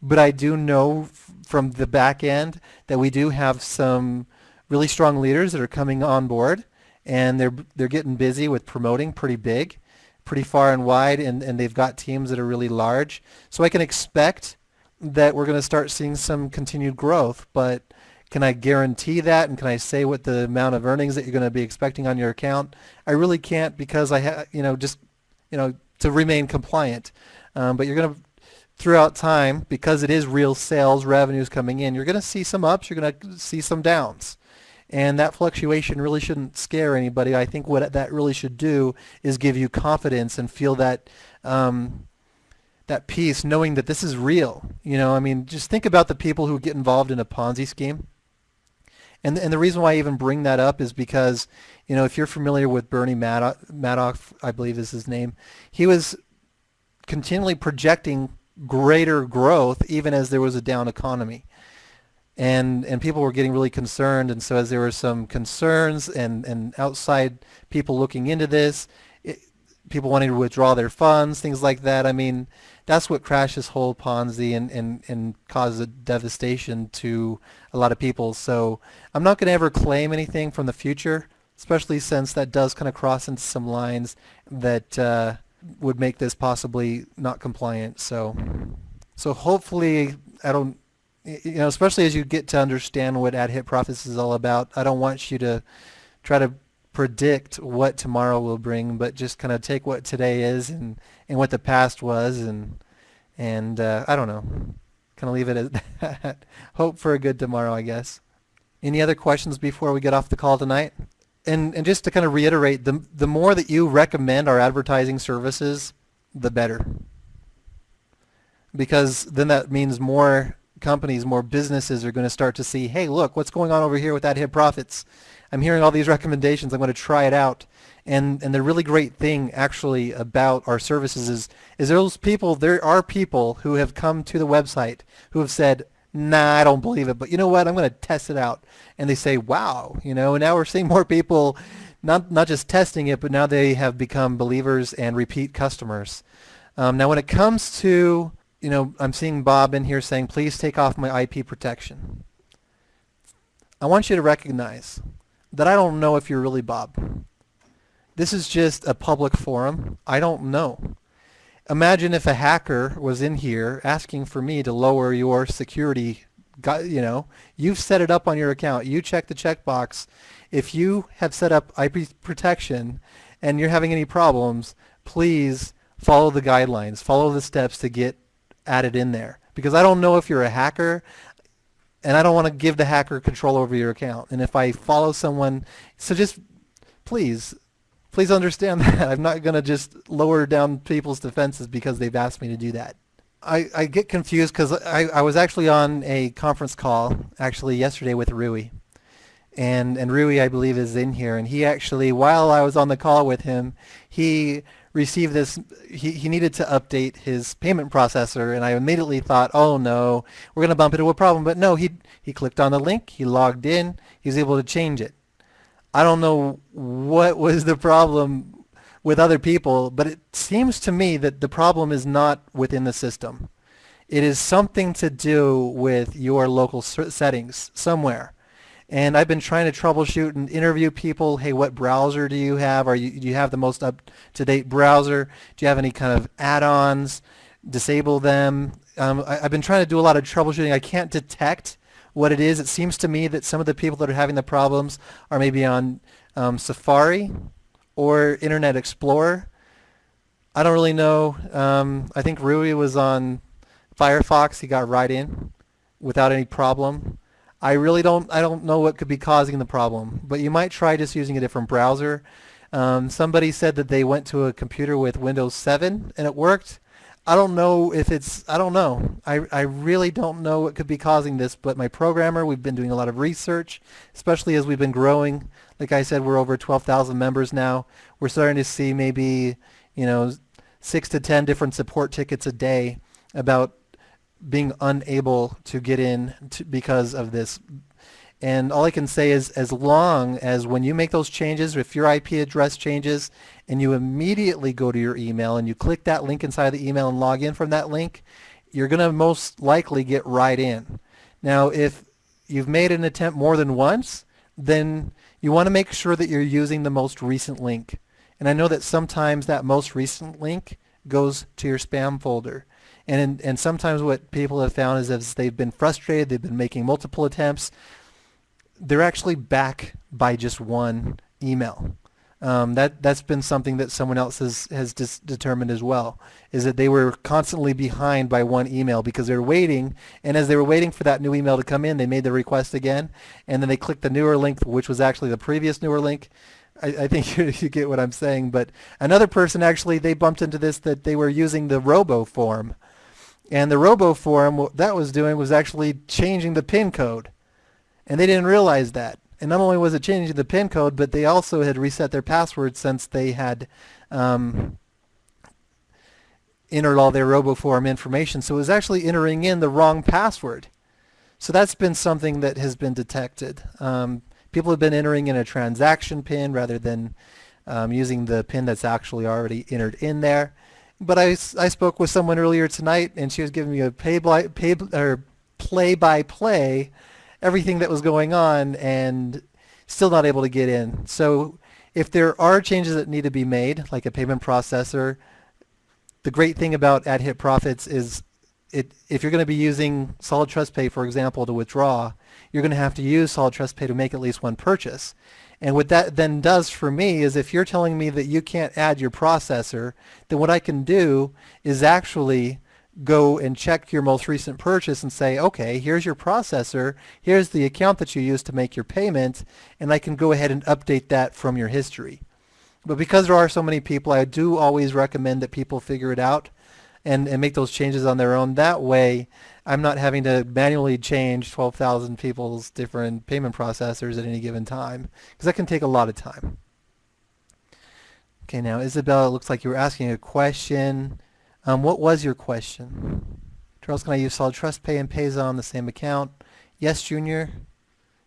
S2: But I do know from the back end that we do have some really strong leaders that are coming on board, and they're getting busy with promoting pretty big, pretty far and wide, and they've got teams that are really large. So I can expect that we're going to start seeing some continued growth, but can I guarantee that, and can I say what the amount of earnings that you're going to be expecting on your account? I really can't, because I have, to remain compliant. But you're going to, throughout time, because it is real sales revenues coming in, you're going to see some ups, you're going to see some downs. And that fluctuation really shouldn't scare anybody. I think what that really should do is give you confidence and feel that that peace, knowing that this is real. Just think about the people who get involved in a Ponzi scheme. And the reason why I even bring that up is because, if you're familiar with Bernie Madoff, I believe is his name, he was continually projecting greater growth even as there was a down economy. And people were getting really concerned, and so as there were some concerns and outside people looking into this, people wanting to withdraw their funds, things like that. I mean, that's what crashed this whole Ponzi and caused a devastation to a lot of people. So I'm not going to ever claim anything from the future, especially since that does kind of cross into some lines that would make this possibly not compliant. So hopefully I don't, especially as you get to understand what AdHitProfits is all about, I don't want you to try to predict what tomorrow will bring, but just kind of take what today is and what the past was, and I don't know, kind of leave it at that. Hope for a good tomorrow, I guess. Any other questions before we get off the call tonight? And just to kind of reiterate, the more that you recommend our advertising services, the better, because then that means more companies, more businesses are going to start to see, hey, look, what's going on over here with AdHitProfits? I'm hearing all these recommendations. I'm going to try it out. And the really great thing actually about our services is there are people who have come to the website who have said, nah, I don't believe it, but you know what? I'm going to test it out. And they say, wow, and now we're seeing more people not just testing it, but now they have become believers and repeat customers. Now when it comes to, I'm seeing Bob in here saying, please take off my IP protection. I want you to recognize that I don't know if you're really Bob. This is just a public forum. I don't know. Imagine if a hacker was in here asking for me to lower your security. You've set it up on your account. You check the checkbox. If you have set up IP protection and you're having any problems, please follow the guidelines. Follow the steps to get added in there. Because I don't know if you're a hacker, and I don't want to give the hacker control over your account. And if I follow someone, so just please understand that. I'm not going to just lower down people's defenses because they've asked me to do that. I get confused because I was actually on a conference call actually yesterday with Rui. And Rui, I believe, is in here. And he actually, while I was on the call with him, he received this, he needed to update his payment processor, and I immediately thought, oh no, we're going to bump into a problem. But no, he clicked on the link, he logged in, he was able to change it. I don't know what was the problem with other people, but it seems to me that the problem is not within the system. It is something to do with your local settings somewhere. And I've been trying to troubleshoot and interview people. Hey, what browser do you have? Do you have the most up-to-date browser? Do you have any kind of add-ons? Disable them. I've been trying to do a lot of troubleshooting. I can't detect what it is. It seems to me that some of the people that are having the problems are maybe on Safari or Internet Explorer. I don't really know. I think Rui was on Firefox. He got right in without any problem. I don't know what could be causing the problem, but you might try just using a different browser. Somebody said that they went to a computer with Windows 7 and it worked. I don't know if I don't know. I really don't know what could be causing this, but my programmer, we've been doing a lot of research, especially as we've been growing. Like I said, we're over 12,000 members now. We're starting to see maybe, 6 to 10 different support tickets a day about being unable to get in because of this. And all I can say is, as long as when you make those changes, if your IP address changes and you immediately go to your email and you click that link inside the email and log in from that link, you're going to most likely get right in. Now, if you've made an attempt more than once, then you want to make sure that you're using the most recent link. And I know that sometimes that most recent link goes to your spam folder. And sometimes what people have found is as they've been frustrated, they've been making multiple attempts, they're actually back by just one email. That's been something that someone else has determined as well, is that they were constantly behind by one email because they were waiting, and as they were waiting for that new email to come in, they made the request again, and then they clicked the newer link, which was actually the previous newer link. I think you get what I'm saying. But another person actually, they bumped into this, that they were using the robo form. And the robo form, what that was doing was actually changing the PIN code. And they didn't realize that. And not only was it changing the PIN code, but they also had reset their password since they had entered all their RoboForum information. So it was actually entering in the wrong password. So that's been something that has been detected. People have been entering in a transaction PIN rather than using the PIN that's actually already entered in there. But I spoke with someone earlier tonight, and she was giving me a play-by-play everything that was going on, and still not able to get in. So if there are changes that need to be made, like a payment processor, the great thing about AdHitProfits is if you're going to be using Solid Trust Pay, for example, to withdraw, you're going to have to use Solid Trust Pay to make at least one purchase. And what that then does for me is if you're telling me that you can't add your processor, then what I can do is actually go and check your most recent purchase and say, okay, here's your processor, here's the account that you used to make your payment, and I can go ahead and update that from your history. But because there are so many people, I do always recommend that people figure it out and make those changes on their own. That way, I'm not having to manually change 12,000 people's different payment processors at any given time, because that can take a lot of time. Okay, now Isabel, it looks like you were asking a question. What was your question? Charles, can I use Solid Trust Pay and Payza on the same account? Yes, Junior.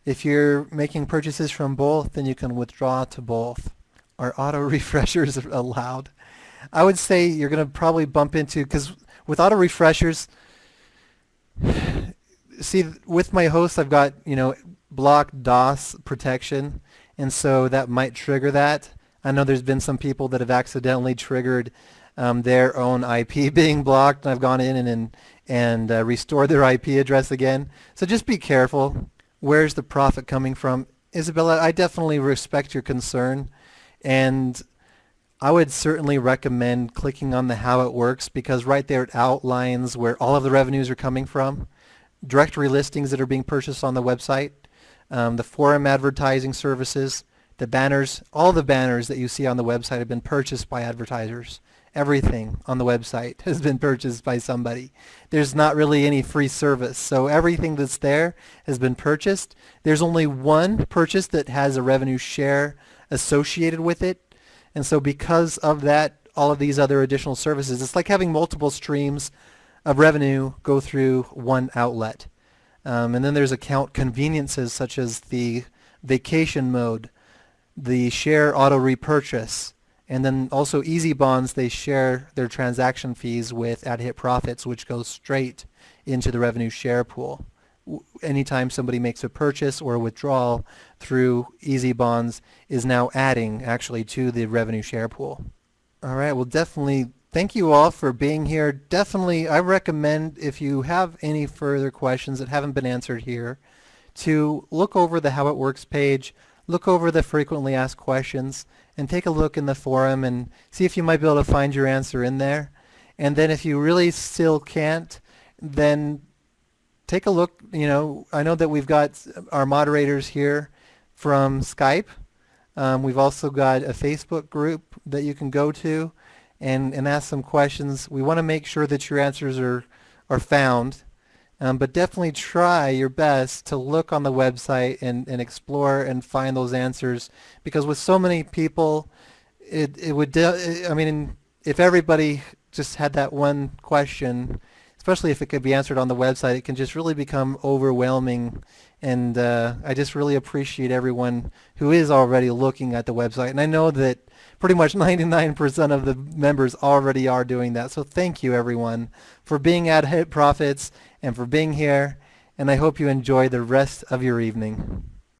S2: If you're making purchases from both, then you can withdraw to both. Are auto refreshers allowed? I would say you're going to probably bump into, because with auto refreshers, see, with my host, I've got, block DOS protection, and so that might trigger that. I know there's been some people that have accidentally triggered their own IP being blocked, and I've gone in and restored their IP address again. So just be careful. Where's the profit coming from? Isabella, I definitely respect your concern, and I would certainly recommend clicking on the How It Works, because right there it outlines where all of the revenues are coming from, directory listings that are being purchased on the website, the forum advertising services, the banners. All the banners that you see on the website have been purchased by advertisers. Everything on the website has been purchased by somebody. There's not really any free service, so everything that's there has been purchased. There's only one purchase that has a revenue share associated with it. And so because of that, all of these other additional services, it's like having multiple streams of revenue go through one outlet. And then there's account conveniences such as the vacation mode, the share auto repurchase, and then also Easy Bonds, they share their transaction fees with AdHitProfits, which goes straight into the revenue share pool. Anytime somebody makes a purchase or a withdrawal through Easy Bonds is now adding actually to the revenue share pool. All right, well, definitely thank you all for being here. Definitely, I recommend, if you have any further questions that haven't been answered here, to look over the How It Works page, look over the frequently asked questions, and take a look in the forum and see if you might be able to find your answer in there. And then if you really still can't, then take a look. I know that we've got our moderators here from Skype. We've also got a Facebook group that you can go to and ask some questions. We want to make sure that your answers are found, but definitely try your best to look on the website and explore and find those answers, because with so many people, it would, if everybody just had that one question, especially if it could be answered on the website, it can just really become overwhelming. And I just really appreciate everyone who is already looking at the website. And I know that pretty much 99% of the members already are doing that. So thank you, everyone, for being at Hit Profits and for being here. And I hope you enjoy the rest of your evening.